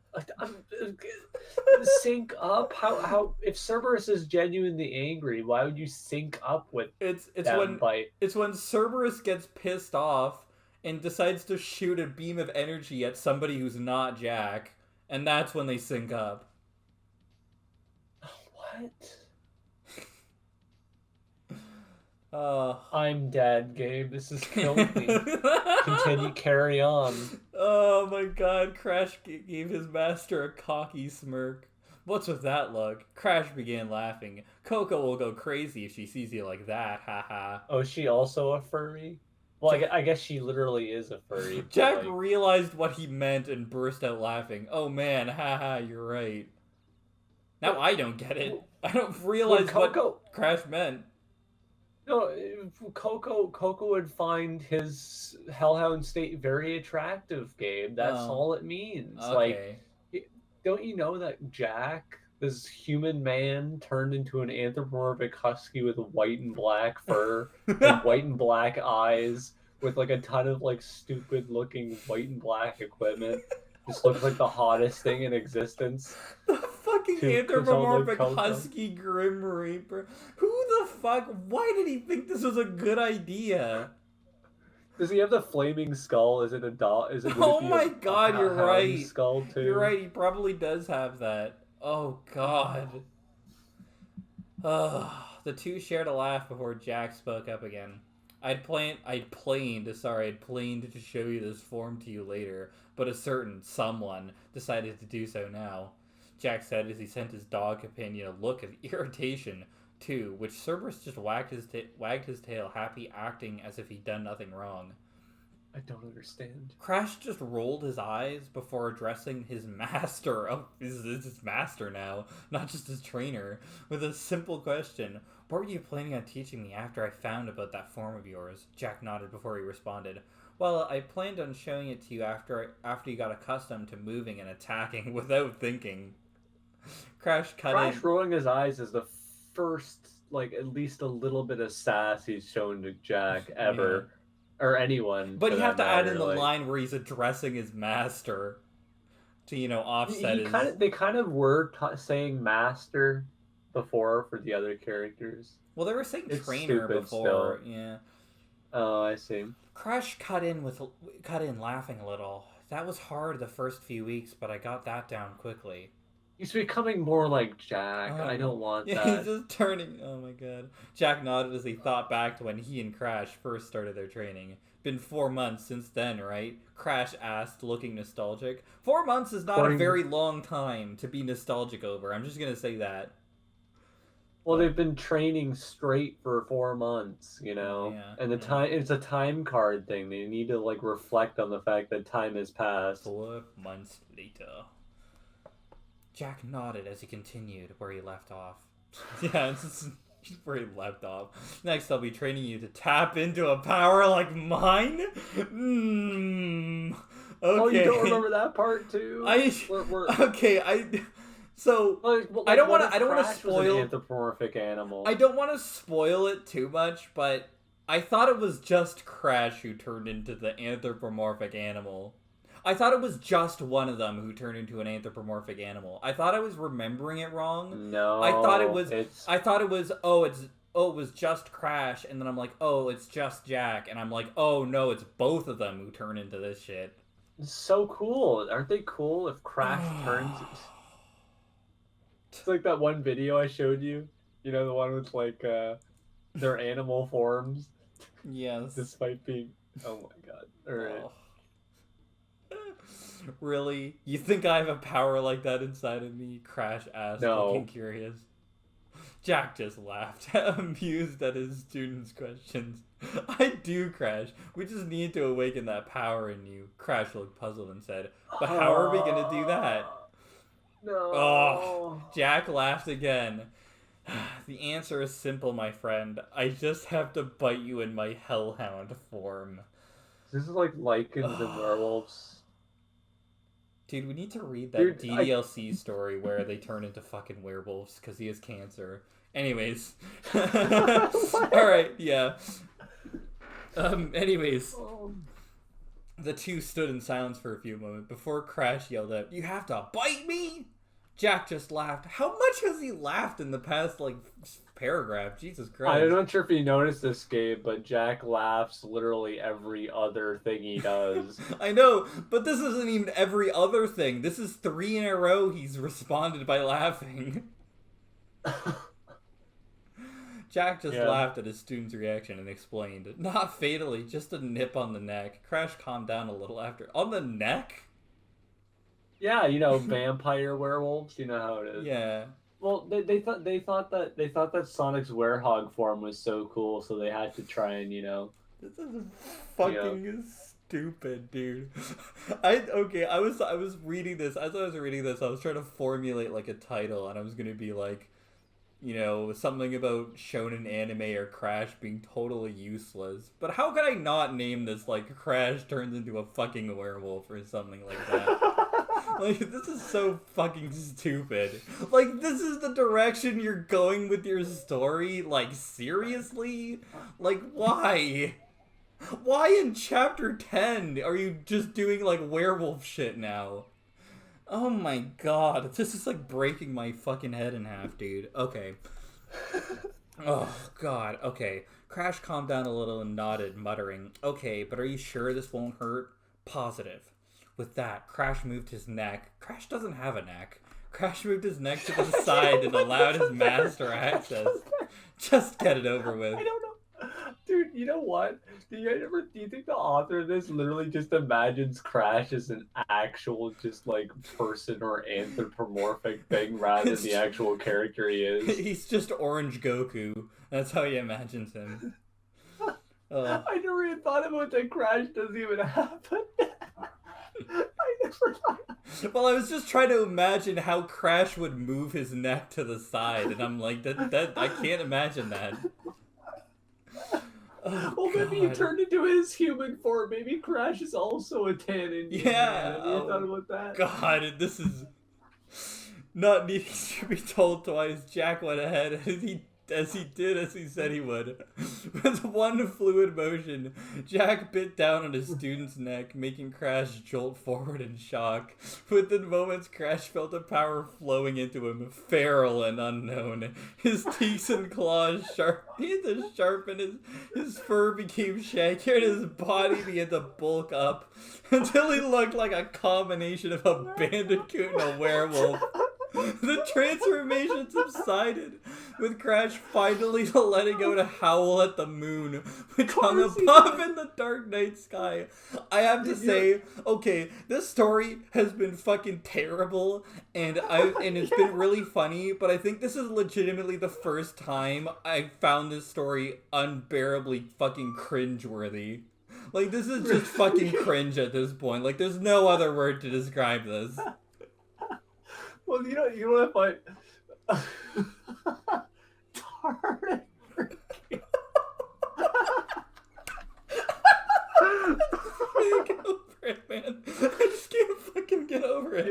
Speaker 2: sync up? How if Cerberus is genuinely angry, why would you sync up with
Speaker 1: it's
Speaker 2: them
Speaker 1: it's when Cerberus gets pissed off and decides to shoot a beam of energy at somebody who's not Jack, and that's when they sync up.
Speaker 2: What?
Speaker 1: I'm
Speaker 2: dead, Gabe. This has killed me. Carry on.
Speaker 1: Oh my god, Crash gave his master a cocky smirk. What's with that look? Crash began laughing. Coco will go crazy if she sees you like that, haha.
Speaker 2: Oh, is she also a furry? Well, I guess she literally is a furry.
Speaker 1: Jack realized what he meant and burst out laughing. Oh man, haha, you're right. Now I don't get it. I don't realize what Crash meant.
Speaker 2: No, Coco would find his hellhound state very attractive, Gabe. That's all it means.
Speaker 1: Okay.
Speaker 2: Like, don't you know that Jack, this human man, turned into an anthropomorphic husky with white and black fur, and white and black eyes, with like a ton of like stupid looking white and black equipment. Just looks like the hottest thing in existence.
Speaker 1: The fucking anthropomorphic husky Grim Reaper. Who the fuck? Why did he think this was a good idea?
Speaker 2: Does he have the flaming skull? Is it a dog? Is it?
Speaker 1: Oh my god, you're right.
Speaker 2: Skull too.
Speaker 1: You're right. He probably does have that. Oh god. The two shared a laugh before Jack spoke up again. I'd planned to show you this form to you later, but a certain someone decided to do so now. Jack said as he sent his dog companion a look of irritation, too, which Cerberus just wagged his tail, happy, acting as if he'd done nothing wrong.
Speaker 2: I don't understand.
Speaker 1: Crash just rolled his eyes before addressing his master. Oh, this is his master now, not just his trainer, with a simple question. What were you planning on teaching me after I found about that form of yours? Jack nodded before he responded. Well, I planned on showing it to you after you got accustomed to moving and attacking without thinking. Crash
Speaker 2: rolling his eyes is the first, like, at least a little bit of sass he's shown to Jack ever. Yeah. Or anyone.
Speaker 1: But you have to add in the line where he's addressing his master to, offset his...
Speaker 2: They kind of were saying master before for the other characters.
Speaker 1: Well, they were saying trainer before. Still. Yeah.
Speaker 2: Oh, I see.
Speaker 1: Crash cut in laughing a little. That was hard the first few weeks, but I got that down quickly.
Speaker 2: He's becoming more like Jack. I don't want that.
Speaker 1: He's just turning. Oh my god. Jack nodded as he thought back to when he and Crash first started their training. Been 4 months since then, right? Crash asked, looking nostalgic. 4 months is not a very long time to be nostalgic over. I'm just gonna say that.
Speaker 2: Well, they've been training straight for 4 months,
Speaker 1: Yeah,
Speaker 2: and it's a time card thing. They need to like reflect on the fact that time has passed.
Speaker 1: 4 months later. Jack nodded as he continued where he left off. Yeah, it's where he left off. Next, I'll be training you to tap into a power like mine? Okay.
Speaker 2: Oh, you don't remember that part too?
Speaker 1: So I don't want to spoil
Speaker 2: an anthropomorphic animal.
Speaker 1: I don't want to spoil it too much, but I thought it was just Crash who turned into the anthropomorphic animal. I thought it was just one of them who turned into an anthropomorphic animal. I thought I was remembering it wrong.
Speaker 2: No,
Speaker 1: I thought it was.
Speaker 2: it's
Speaker 1: I thought it was. It was just Crash, and then I'm like, oh, it's just Jack, and I'm like, oh no, it's both of them who turn into this shit.
Speaker 2: so cool. Aren't they cool if Crash turns? It's like that one video I showed you. You know, the one with like their animal forms.
Speaker 1: Yes.
Speaker 2: Despite being, oh my god. All right.
Speaker 1: Oh. Really? You think I have a power like that inside of me? Crash asked,
Speaker 2: No.
Speaker 1: looking curious. Jack just laughed, amused at his students' questions. I do, Crash. We just need to awaken that power in you. Crash looked puzzled and said, but how are we going to do that?
Speaker 2: No.
Speaker 1: Oh, Jack laughed again. The answer is simple, my friend. I just have to bite you in my hellhound form.
Speaker 2: This is like Lycans and Werewolves.
Speaker 1: Dude, we need to read that DDLC story where they turn into fucking werewolves because he has cancer. Anyways. Alright, yeah. Anyways. The two stood in silence for a few moments before Crash yelled out, "You have to bite me?" Jack just laughed. How much has he laughed in the past, like, paragraph? Jesus Christ.
Speaker 2: I'm not sure if you noticed this, Gabe, but Jack laughs literally every other thing he does.
Speaker 1: I know, but this isn't even every other thing. This is 3 in a row he's responded by laughing. Jack just laughed at his student's reaction and explained, "Not fatally, just a nip on the neck." Crash calmed down a little after. On the neck?
Speaker 2: Yeah, you know, vampire werewolves. You know how it is.
Speaker 1: Yeah.
Speaker 2: Well, they thought that Sonic's werehog form was so cool, so they had to try and
Speaker 1: This is fucking stupid, dude. I was reading this. As I was reading this, I was trying to formulate like a title, and I was gonna be like, something about shonen anime or Crash being totally useless. But how could I not name this like Crash turns into a fucking werewolf or something like that? Like, this is so fucking stupid. Like, this is the direction you're going with your story? Like, seriously? Like, why? Why in chapter 10 are you just doing, like, werewolf shit now? Oh my god, this is, like, breaking my fucking head in half, dude. Okay. Oh, god, okay. Crash calmed down a little and nodded, muttering, "Okay, but are you sure this won't hurt?" "Positive." With that, Crash moved his neck. Crash doesn't have a neck. Crash moved his neck to the side and allowed his master access. Just get it over with.
Speaker 2: I don't know. Dude, you know what? Do you think the author of this literally just imagines Crash as an actual just like person or anthropomorphic thing rather than the actual character he is?
Speaker 1: He's just Orange Goku. That's how he imagines him.
Speaker 2: I never even thought about that. Crash doesn't even happen. I never thought.
Speaker 1: Well, I was just trying to imagine how Crash would move his neck to the side, and I'm like, that I can't imagine that. Oh,
Speaker 2: well, maybe he turned into his human form. Maybe Crash is also a tannin.
Speaker 1: Yeah.
Speaker 2: Have you thought about that?
Speaker 1: God, this is not needing to be told twice. Jack went ahead as he said he would. With one fluid motion, Jack bit down on his student's neck, making Crash jolt forward in shock. Within moments, Crash felt a power flowing into him, feral and unknown. His teeth and claws sharpened, his fur became shaggy, and his body began to bulk up until he looked like a combination of a bandicoot and a werewolf. The transformation subsided, with Crash finally letting out a howl at the moon, which hung above in the dark night sky. I have to say, okay, this story has been fucking terrible, and it's been really funny, but I think this is legitimately the first time I found this story unbearably fucking cringeworthy. Like, this is just fucking cringe at this point. Like, there's no other word to describe this.
Speaker 2: Well, you know what I darn it.
Speaker 1: Get over it, man. I just can't fucking get over it.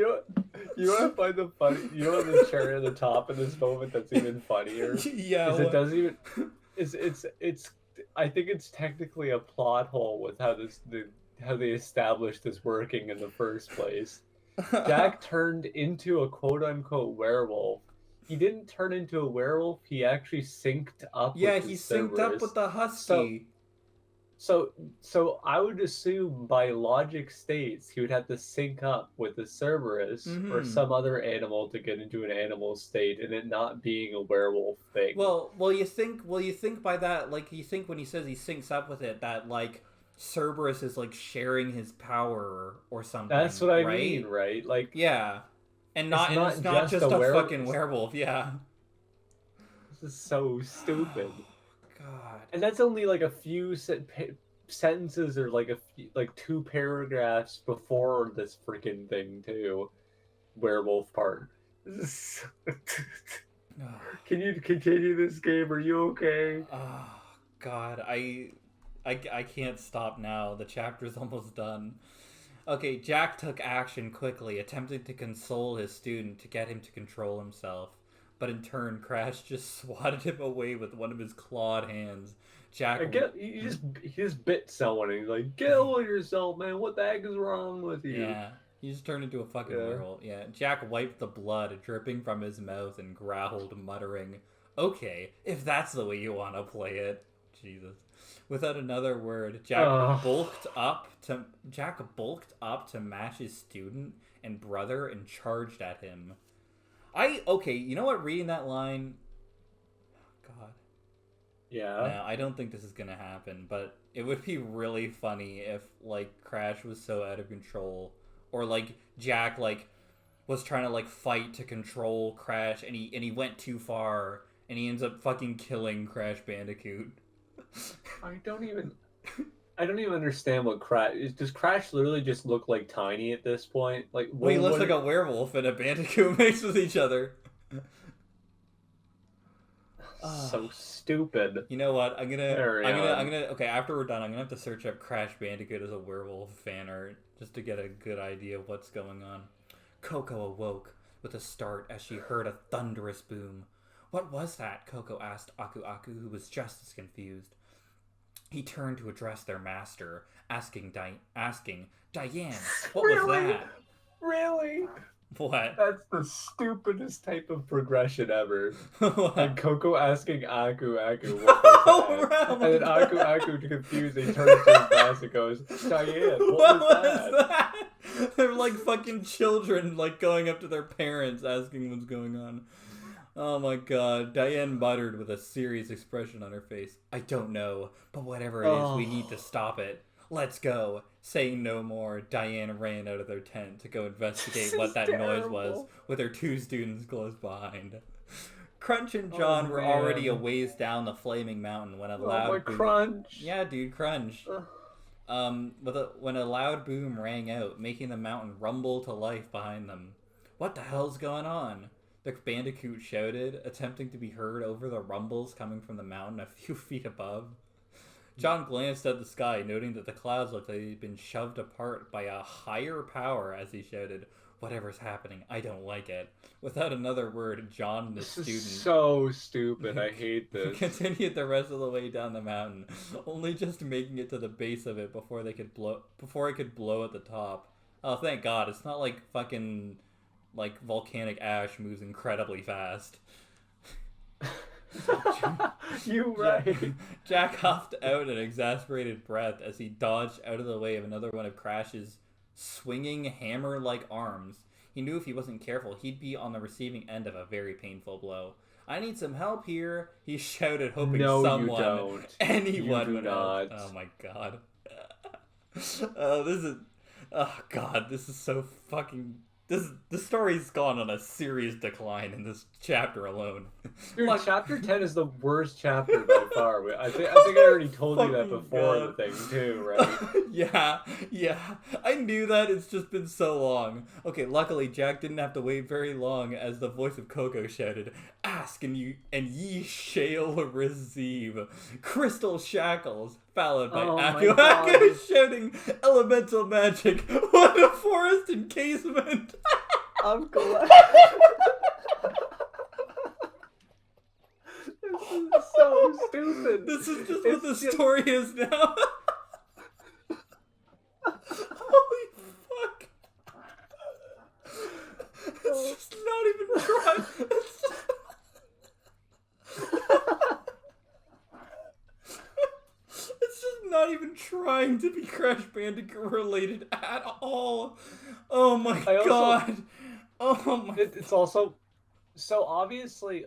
Speaker 2: You want to find the funny? You know the cherry on the top in this moment that's even funnier?
Speaker 1: Yeah.
Speaker 2: Is it doesn't even. It's. I think it's technically a plot hole with how established this working in the first place. Jack turned into a quote-unquote werewolf. He didn't turn into a werewolf. He actually synced up
Speaker 1: Yeah,
Speaker 2: with
Speaker 1: he
Speaker 2: his
Speaker 1: synced up
Speaker 2: Cerberus.
Speaker 1: with the
Speaker 2: So,
Speaker 1: husky.
Speaker 2: so I would assume by logic states he would have to sync up with the Cerberus or
Speaker 1: Mm-hmm.
Speaker 2: some other animal to get into an animal state, and it not being a werewolf thing.
Speaker 1: Well, you think by that, like, you think when he says he syncs up with it, that, like, Cerberus is, like, sharing his power or something,
Speaker 2: That's what I
Speaker 1: right?
Speaker 2: mean, right? Like,
Speaker 1: Yeah. And
Speaker 2: it's
Speaker 1: it's not just a fucking
Speaker 2: werewolf.
Speaker 1: werewolf, yeah.
Speaker 2: This is so stupid.
Speaker 1: God.
Speaker 2: And that's only like a few sentences or like like 2 paragraphs before this freaking thing too. Werewolf part. Can you continue this game? Are you okay?
Speaker 1: Oh, God. I can't stop now. The chapter's almost done. Okay, Jack took action quickly, attempting to console his student to get him to control himself. But in turn, Crash just swatted him away with one of his clawed hands. Jack...
Speaker 2: He just bit someone and he's like, get over yourself, man. What the heck is wrong with you?
Speaker 1: Yeah, he just turned into a fucking werewolf. Yeah, Jack wiped the blood dripping from his mouth and growled, muttering, "Okay, if that's the way you want to play it." Jesus. Without another word, Jack bulked up to match his student and brother and charged at him. You know what? Reading that line, God.
Speaker 2: Yeah.
Speaker 1: No, I don't think this is gonna happen, but it would be really funny if, like, Crash was so out of control, or, like, Jack, like, was trying to, like, fight to control Crash, and he went too far, and he ends up fucking killing Crash Bandicoot.
Speaker 2: I don't even understand what Crash is. Does Crash literally just look like Tiny at this point? Like,
Speaker 1: Well, he looks like a werewolf and a bandicoot mixed with each other.
Speaker 2: So stupid.
Speaker 1: You know what? I'm gonna. Okay, after we're done, I'm gonna have to search up Crash Bandicoot as a werewolf fan art just to get a good idea of what's going on. Coco awoke with a start as she heard a thunderous boom. What was that? Coco asked Aku Aku, who was just as confused. He turned to address their master, asking Diane, "What was that?"
Speaker 2: Really?
Speaker 1: What?
Speaker 2: That's the stupidest type of progression ever.
Speaker 1: What?
Speaker 2: And Coco asking Aku Aku what was that? And then Aku Aku, confused, he turns to his master and goes, "Diane, what was that?"
Speaker 1: They're like fucking children, like going up to their parents asking what's going on. Oh my god. Diane muttered with a serious expression on her face. "I don't know, but whatever it is, we need to stop it. Let's go." Saying no more, Diane ran out of their tent to go investigate what that noise was, with her 2 students close behind. Crunch and John were already a ways down the flaming mountain when a loud boom...
Speaker 2: Crunch!
Speaker 1: Yeah, dude, Crunch. When a loud boom rang out, making the mountain rumble to life behind them. "What the hell's going on?" the Bandicoot shouted, attempting to be heard over the rumbles coming from the mountain a few feet above. John glanced at the sky, noting that the clouds looked like they'd been shoved apart by a higher power as he shouted, "Whatever's happening, I don't like it." Without another word, John and the student...
Speaker 2: This is so stupid, I hate this.
Speaker 1: ...continued the rest of the way down the mountain, only just making it to the base of it before it could blow at the top. Oh, thank God, it's not like fucking... like, volcanic ash moves incredibly fast.
Speaker 2: You right.
Speaker 1: Jack huffed out an exasperated breath as he dodged out of the way of another one of Crash's swinging hammer-like arms. He knew if he wasn't careful, he'd be on the receiving end of a very painful blow. "I need some help here," he shouted, hoping anyone would help. Oh my god. This is so fucking... The story's gone on a serious decline in this chapter alone.
Speaker 2: Dude, chapter 10 is the worst chapter by far. I think I already told you that before the thing too, right?
Speaker 1: Yeah. I knew that. It's just been so long. Okay, luckily Jack didn't have to wait very long as the voice of Coco shouted, "Ask and ye shall receive. Crystal shackles," followed by Aku shouting, "Elemental magic. What a forest encasement."
Speaker 2: I'm glad. This is so stupid.
Speaker 1: This is just what the story is now. not even trying. It's just not even trying to be Crash Bandicoot related at all. Oh my god. Oh my.
Speaker 2: It's also so obviously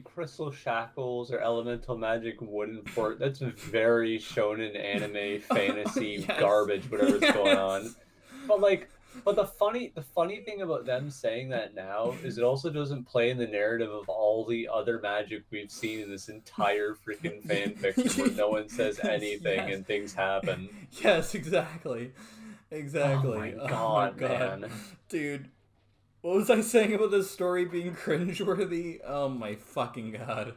Speaker 2: crystal shackles or elemental magic wouldn't work. That's very shonen anime fantasy
Speaker 1: Yes.
Speaker 2: garbage, whatever's going
Speaker 1: Yes.
Speaker 2: on. But the funny thing about them saying that now is it also doesn't play in the narrative of all the other magic we've seen in this entire freaking fan fiction where no one says anything
Speaker 1: Yes.
Speaker 2: and things happen.
Speaker 1: Yes, exactly. Exactly.
Speaker 2: Oh my god, man.
Speaker 1: Dude, what was I saying about this story being cringeworthy? Oh my fucking god.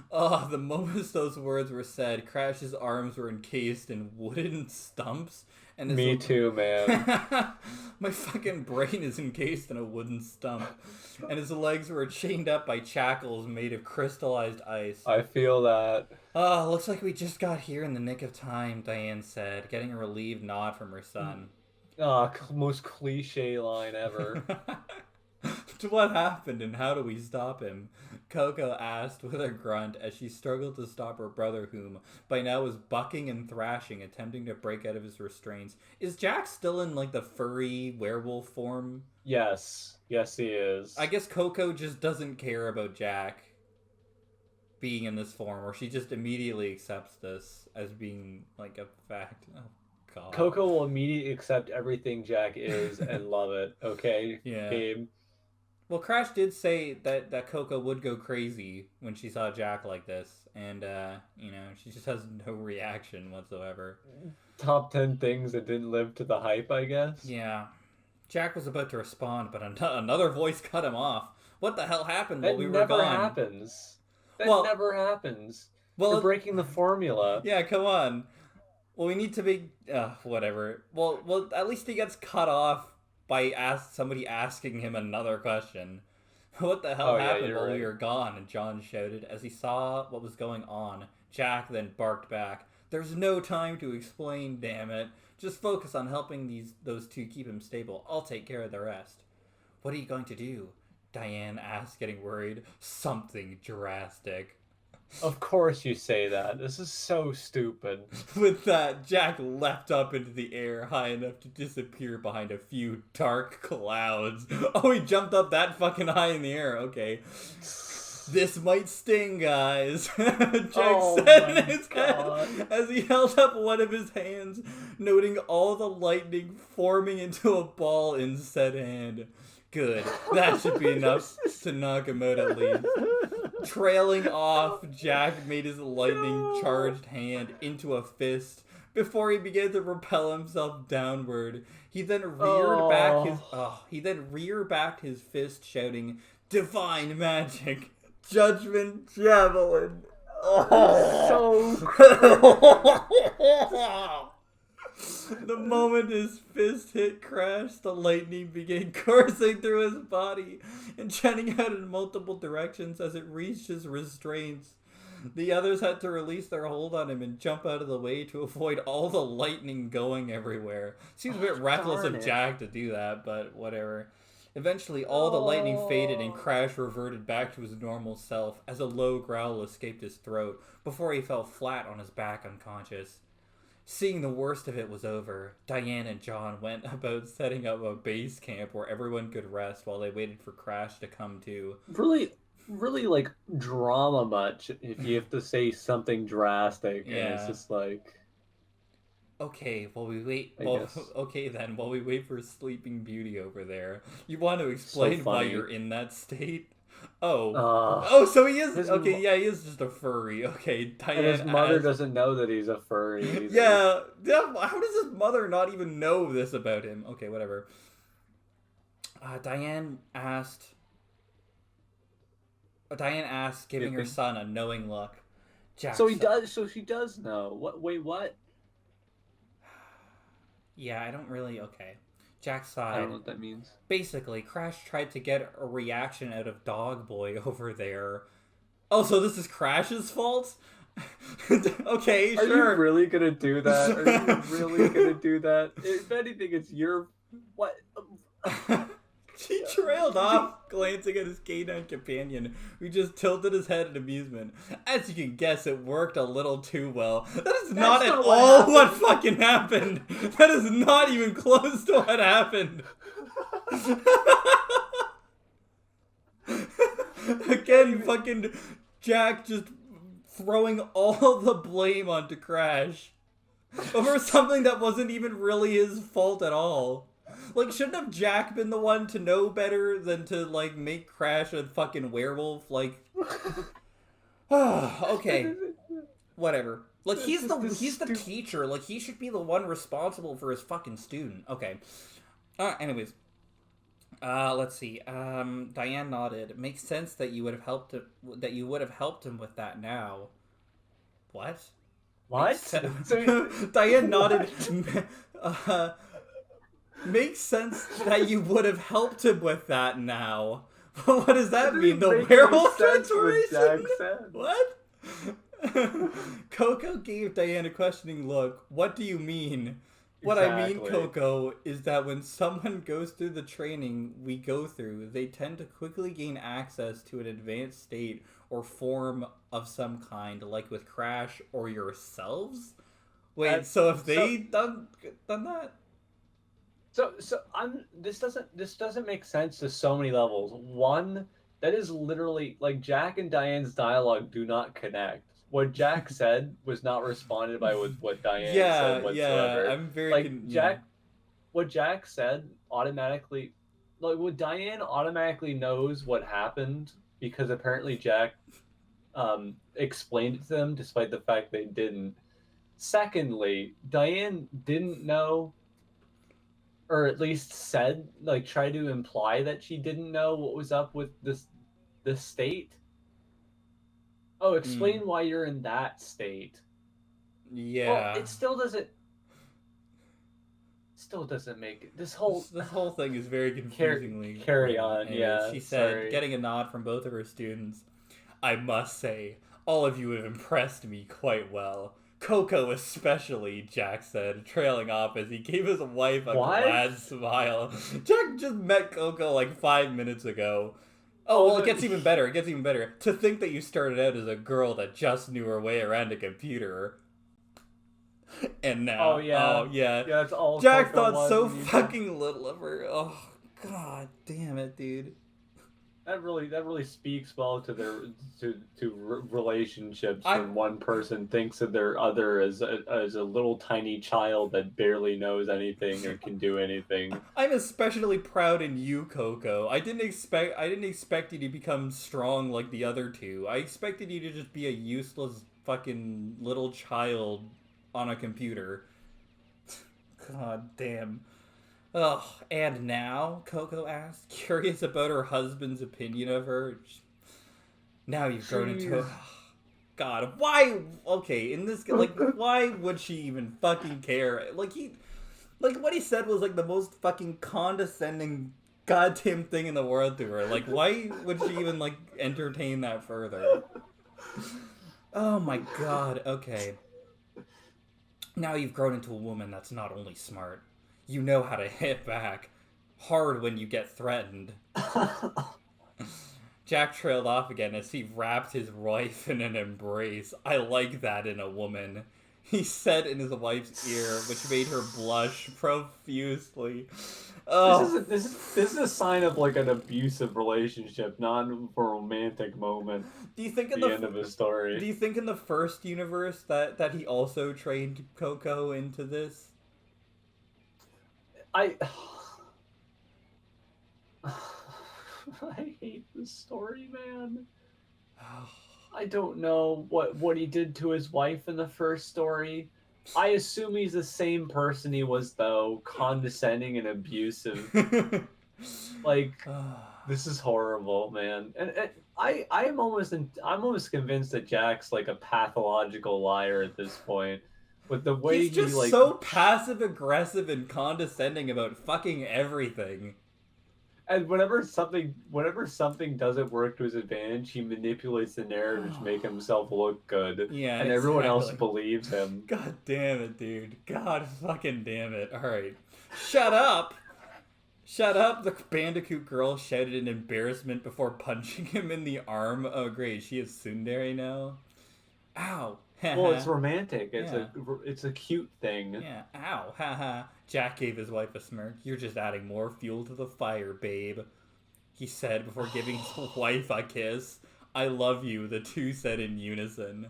Speaker 1: Oh, the moment those words were said, Crash's arms were encased in wooden stumps. And his
Speaker 2: Me too, man.
Speaker 1: My fucking brain is encased in a wooden stump. And his legs were chained up by shackles made of crystallized ice.
Speaker 2: I feel that.
Speaker 1: Oh, looks like we just got here in the nick of time, Diane said, getting a relieved nod from her son.
Speaker 2: Most cliche line ever.
Speaker 1: What happened and how do we stop him? Coco asked with a grunt as she struggled to stop her brother, whom by now was bucking and thrashing, attempting to break out of his restraints. Is Jack still in like the furry werewolf form?
Speaker 2: Yes, he is.
Speaker 1: I guess Coco just doesn't care about Jack being in this form, or she just immediately accepts this as being like a fact. Oh god.
Speaker 2: Coco will immediately accept everything Jack is and love it. Okay,
Speaker 1: Yeah.
Speaker 2: Gabe.
Speaker 1: Well, Crash did say that Coco would go crazy when she saw Jack like this, and, she just has no reaction whatsoever.
Speaker 2: Top 10 things that didn't live to the hype, I guess.
Speaker 1: Yeah. Jack was about to respond, but another voice cut him off. What the hell happened while we were gone?
Speaker 2: That never happens.
Speaker 1: Well,
Speaker 2: We're breaking the formula.
Speaker 1: Yeah, come on. Well, we need to be... whatever. Well, at least he gets cut off by somebody asking him another question. What the hell happened while we were gone? And John shouted as he saw what was going on. Jack then barked back. There's no time to explain, damn it. Just focus on helping those two keep him stable. I'll take care of the rest. What are you going to do? Diane asked, getting worried. Something drastic.
Speaker 2: Of course you say that. This is so stupid.
Speaker 1: With that, Jack leapt up into the air high enough to disappear behind a few dark clouds. Oh, he jumped up that fucking high in the air. Okay. This might sting, guys. Jack said in his head as he held up one of his hands, noting all the lightning forming into a ball in said hand. Good. That should be enough to knock him out at least. Trailing off, Jack made his lightning-charged hand into a fist before he began to propel himself downward. He then reared back his fist, shouting, "Divine magic, judgment javelin."
Speaker 2: Oh,
Speaker 1: so The moment his fist hit Crash, the lightning began coursing through his body and jetting out in multiple directions as it reached his restraints. The others had to release their hold on him and jump out of the way to avoid all the lightning going everywhere. Seems a bit reckless of Jack to do that, but whatever. Eventually, all the lightning faded and Crash reverted back to his normal self as a low growl escaped his throat before he fell flat on his back unconscious. Seeing the worst of it was over, Diane and John went about setting up a base camp where everyone could rest while they waited for Crash to come to.
Speaker 2: Really like drama much if you have to say something drastic.
Speaker 1: Yeah.
Speaker 2: And it's just like...
Speaker 1: Okay, while we wait... while we wait for Sleeping Beauty over there, you want to explain why you're in that state? So he is... Okay, yeah, he is just a furry. Okay, Diane
Speaker 2: and his mother doesn't know that he's a furry either.
Speaker 1: Yeah, how does his mother not even know this about him? Okay, whatever. Diane asked, giving her son a knowing look. Jack
Speaker 2: So she does know. What? Wait, what?
Speaker 1: Yeah, I don't really... Okay. Jack sighed.
Speaker 2: I don't know what that means.
Speaker 1: Basically, Crash tried to get a reaction out of Dog Boy over there. Oh, so this is Crash's fault? Okay,
Speaker 2: sure. Are you really gonna do that? Are you really gonna do that? If anything, it's your... What?
Speaker 1: She trailed off, glancing at his canine companion, who just tilted his head in amusement. As you can guess, it worked a little too well. That is not at all what fucking happened. That is not even close to what happened. Again, fucking Jack just throwing all the blame onto Crash over something that wasn't even really his fault at all. Like, shouldn't have Jack been the one to know better than to, like, make Crash a fucking werewolf? Like, okay, whatever. Like, he's the teacher. Like, he should be the one responsible for his fucking student. Okay. Anyways. Let's see. Diane nodded. It makes sense that you would have helped him with that now. What? Diane nodded. Makes sense that you would have helped him with that now. What does that mean? The werewolf transformation? What? Coco gave Diane a questioning look. What do you mean? What I mean, Coco, is that when someone goes through the training we go through, they tend to quickly gain access to an advanced state or form of some kind, like with Crash or yourselves? Wait, so if they done that?
Speaker 2: This doesn't make sense to so many levels. One, that is literally like Jack and Diane's dialogue do not connect. What Jack said was not responded by with what Diane said whatsoever.
Speaker 1: Yeah, I'm very
Speaker 2: like Jack. What Jack said automatically, like what Diane automatically knows what happened because apparently Jack explained it to them, despite the fact they didn't. Secondly, Diane didn't know, or at least said, like, tried to imply that she didn't know what was up with this state. Oh, explain why you're in that state.
Speaker 1: Yeah.
Speaker 2: Well, it still doesn't make it. This whole
Speaker 1: thing is very confusingly.
Speaker 2: Carry on,
Speaker 1: anyways,
Speaker 2: yeah.
Speaker 1: She said, getting a nod from both of her students, I must say, all of you have impressed me quite well. Coco especially, Jack said, trailing off as he gave his wife a glad smile. Jack just met Coco like 5 minutes ago. Oh, well, it gets even better. To think that you started out as a girl that just knew her way around a computer. And now...
Speaker 2: Yeah, that's all
Speaker 1: Jack thought so fucking little of her. Oh, god damn it, dude.
Speaker 2: That really speaks well to their relationships when one person thinks of their other as a little tiny child that barely knows anything or can do anything.
Speaker 1: I'm especially proud in you, Coco. I didn't expect you to become strong like the other two. I expected you to just be a useless fucking little child on a computer. God damn. Ugh, and now? Coco asked, curious about her husband's opinion of her. Now you've grown into a... God, why? Okay, in this... Like, why would she even fucking care? Like, what he said was, like, the most fucking condescending goddamn thing in the world to her. Like, why would she even, like, entertain that further? Oh my god, okay. Now you've grown into a woman that's not only smart, you know how to hit back hard when you get threatened. Jack trailed off again as he wrapped his wife in an embrace. I like that in a woman, he said in his wife's ear, which made her blush profusely. Oh.
Speaker 2: This is a sign of like an abusive relationship, not a romantic moment.
Speaker 1: Do you think in
Speaker 2: the end of the story?
Speaker 1: Do you think in the first universe that he also trained Coco into this?
Speaker 2: I hate this story, man. I don't know what he did to his wife in the first story. I assume he's the same person he was, though, condescending and abusive. Like, this is horrible, man. And I'm almost convinced that Jack's like a pathological liar at this point. With the way
Speaker 1: he's just
Speaker 2: like
Speaker 1: so passive aggressive and condescending about fucking everything.
Speaker 2: And whenever something doesn't work to his advantage, he manipulates the narrative to make himself look good.
Speaker 1: Yeah,
Speaker 2: and everyone else believes him.
Speaker 1: God damn it, dude. God fucking damn it. Alright. Shut up! Shut up, the Bandicoot girl shouted in embarrassment before punching him in the arm. Oh, great, she is tsundere now? Ow.
Speaker 2: Well, it's
Speaker 1: Haha.
Speaker 2: romantic.
Speaker 1: Yeah.
Speaker 2: It's a cute thing.
Speaker 1: Yeah. Ow. Haha. Jack gave his wife a smirk. You're just adding more fuel to the fire, babe, he said before giving his wife a kiss. I love you, the two said in unison.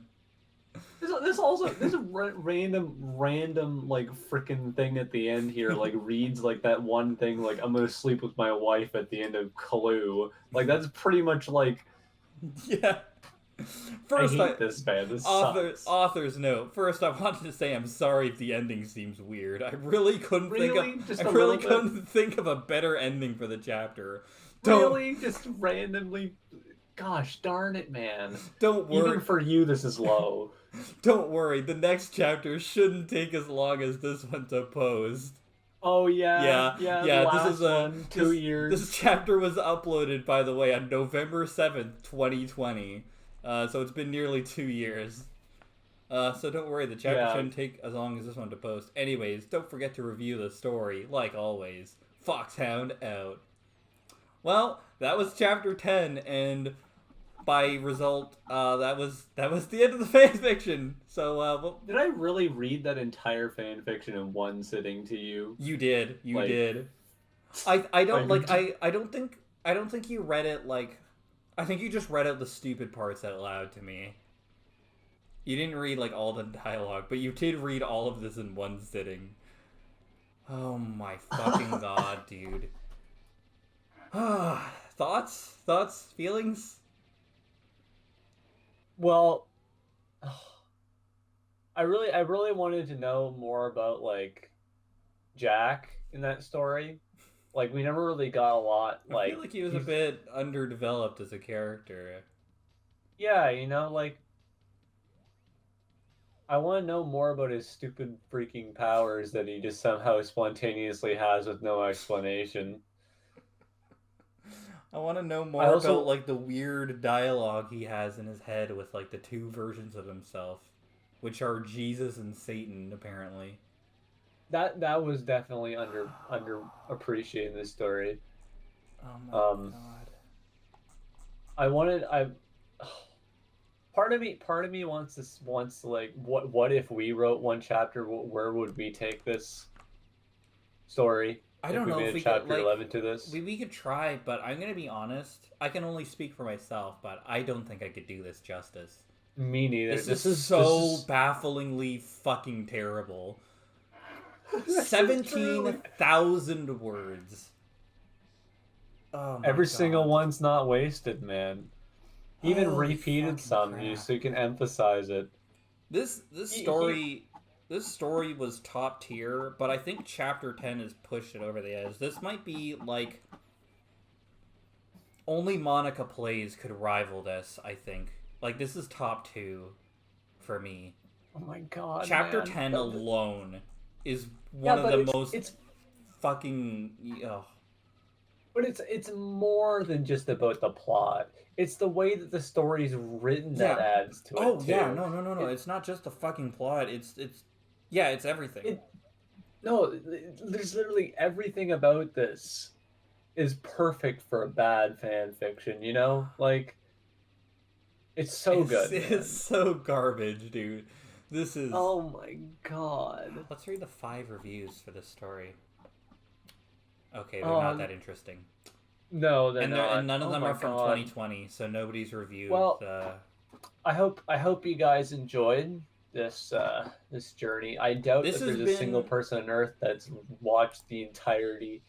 Speaker 2: There's a random like freaking thing at the end here. Like reads like that one thing like I'm gonna sleep with my wife at the end of Clue. Like that's pretty much like
Speaker 1: Yeah.
Speaker 2: I
Speaker 1: First,
Speaker 2: hate this man. This sucks.
Speaker 1: author's note. First, I wanted to say I'm sorry if the ending seems weird. I really couldn't think of a better ending for the chapter.
Speaker 2: Really, just randomly. Gosh darn it, man.
Speaker 1: Don't worry.
Speaker 2: Even for you, this is low.
Speaker 1: Don't worry. The next chapter shouldn't take as long as this one to post.
Speaker 2: Oh yeah.
Speaker 1: This is
Speaker 2: 2 years.
Speaker 1: This chapter was uploaded, by the way, on November 7th, 2020. So it's been nearly 2 years. So don't worry, the chapter shouldn't take as long as this one to post. Anyways, don't forget to review the story, like always. Foxhound out. Well, that was chapter 10, and by result, that was the end of the fanfiction. So,
Speaker 2: did I really read that entire fanfiction in one sitting to you?
Speaker 1: You did. You did. I don't think you read it like. I think you just read out the stupid parts out loud to me. You didn't read like all the dialogue, but you did read all of this in one sitting. Oh my fucking god, dude. Thoughts, feelings?
Speaker 2: Well, I really wanted to know more about like Jack in that story. Like we never really got a lot.
Speaker 1: I feel like he was a bit underdeveloped as a character.
Speaker 2: Yeah, like I want to know more about his stupid freaking powers that he just somehow spontaneously has with no explanation.
Speaker 1: I want to know more about like the weird dialogue he has in his head with like the two versions of himself, which are Jesus and Satan, apparently.
Speaker 2: That was definitely under appreciated in this story.
Speaker 1: Oh my god.
Speaker 2: Part of me wants to like what if we wrote one chapter? Where would we take this story?
Speaker 1: I don't know if we
Speaker 2: chapter
Speaker 1: could, like,
Speaker 2: 11 to this.
Speaker 1: We could try, but I'm gonna be honest. I can only speak for myself, but I don't think I could do this justice.
Speaker 2: Me neither.
Speaker 1: This is so bafflingly fucking terrible. 17,000 words. Oh my
Speaker 2: Every
Speaker 1: God.
Speaker 2: single one's not wasted, man. Even
Speaker 1: Holy
Speaker 2: repeated some
Speaker 1: crap.
Speaker 2: so you can emphasize it.
Speaker 1: This story was top tier, but I think chapter 10 has pushed it over the edge. This might be like only Monica Plays could rival this, I think. Like this is top 2 for me.
Speaker 2: Oh my god.
Speaker 1: Chapter
Speaker 2: man.
Speaker 1: 10 alone is one of the most fucking
Speaker 2: But it's more than just about the plot. It's the way that the story's written that adds to it.
Speaker 1: Oh
Speaker 2: too.
Speaker 1: yeah, no. It's not just the fucking plot. It's everything.
Speaker 2: There's literally everything about this is perfect for a bad fan fiction. Like it's so good.
Speaker 1: It's so garbage, dude. This is.
Speaker 2: Oh my god.
Speaker 1: Let's read the 5 reviews for this story. Okay, they're not that interesting.
Speaker 2: No, they're not.
Speaker 1: And none of them are from 2020, so nobody's reviewed.
Speaker 2: Well, I hope you guys enjoyed this journey. I doubt that there's a single person on Earth that's watched the entirety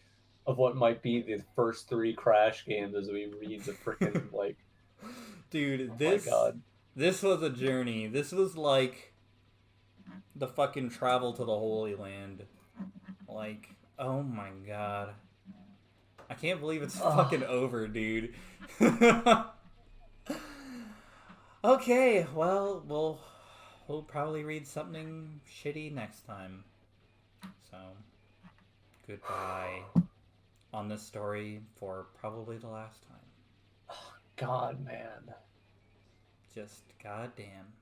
Speaker 2: of what might be the first 3 Crash games as we read the freaking like.
Speaker 1: Dude, this was a journey. This was like the fucking travel to the Holy Land. Like, oh my god. I can't believe it's fucking over, dude. Okay, well, we'll probably read something shitty next time. So, goodbye on this story for probably the last time.
Speaker 2: God, man.
Speaker 1: Just goddamn.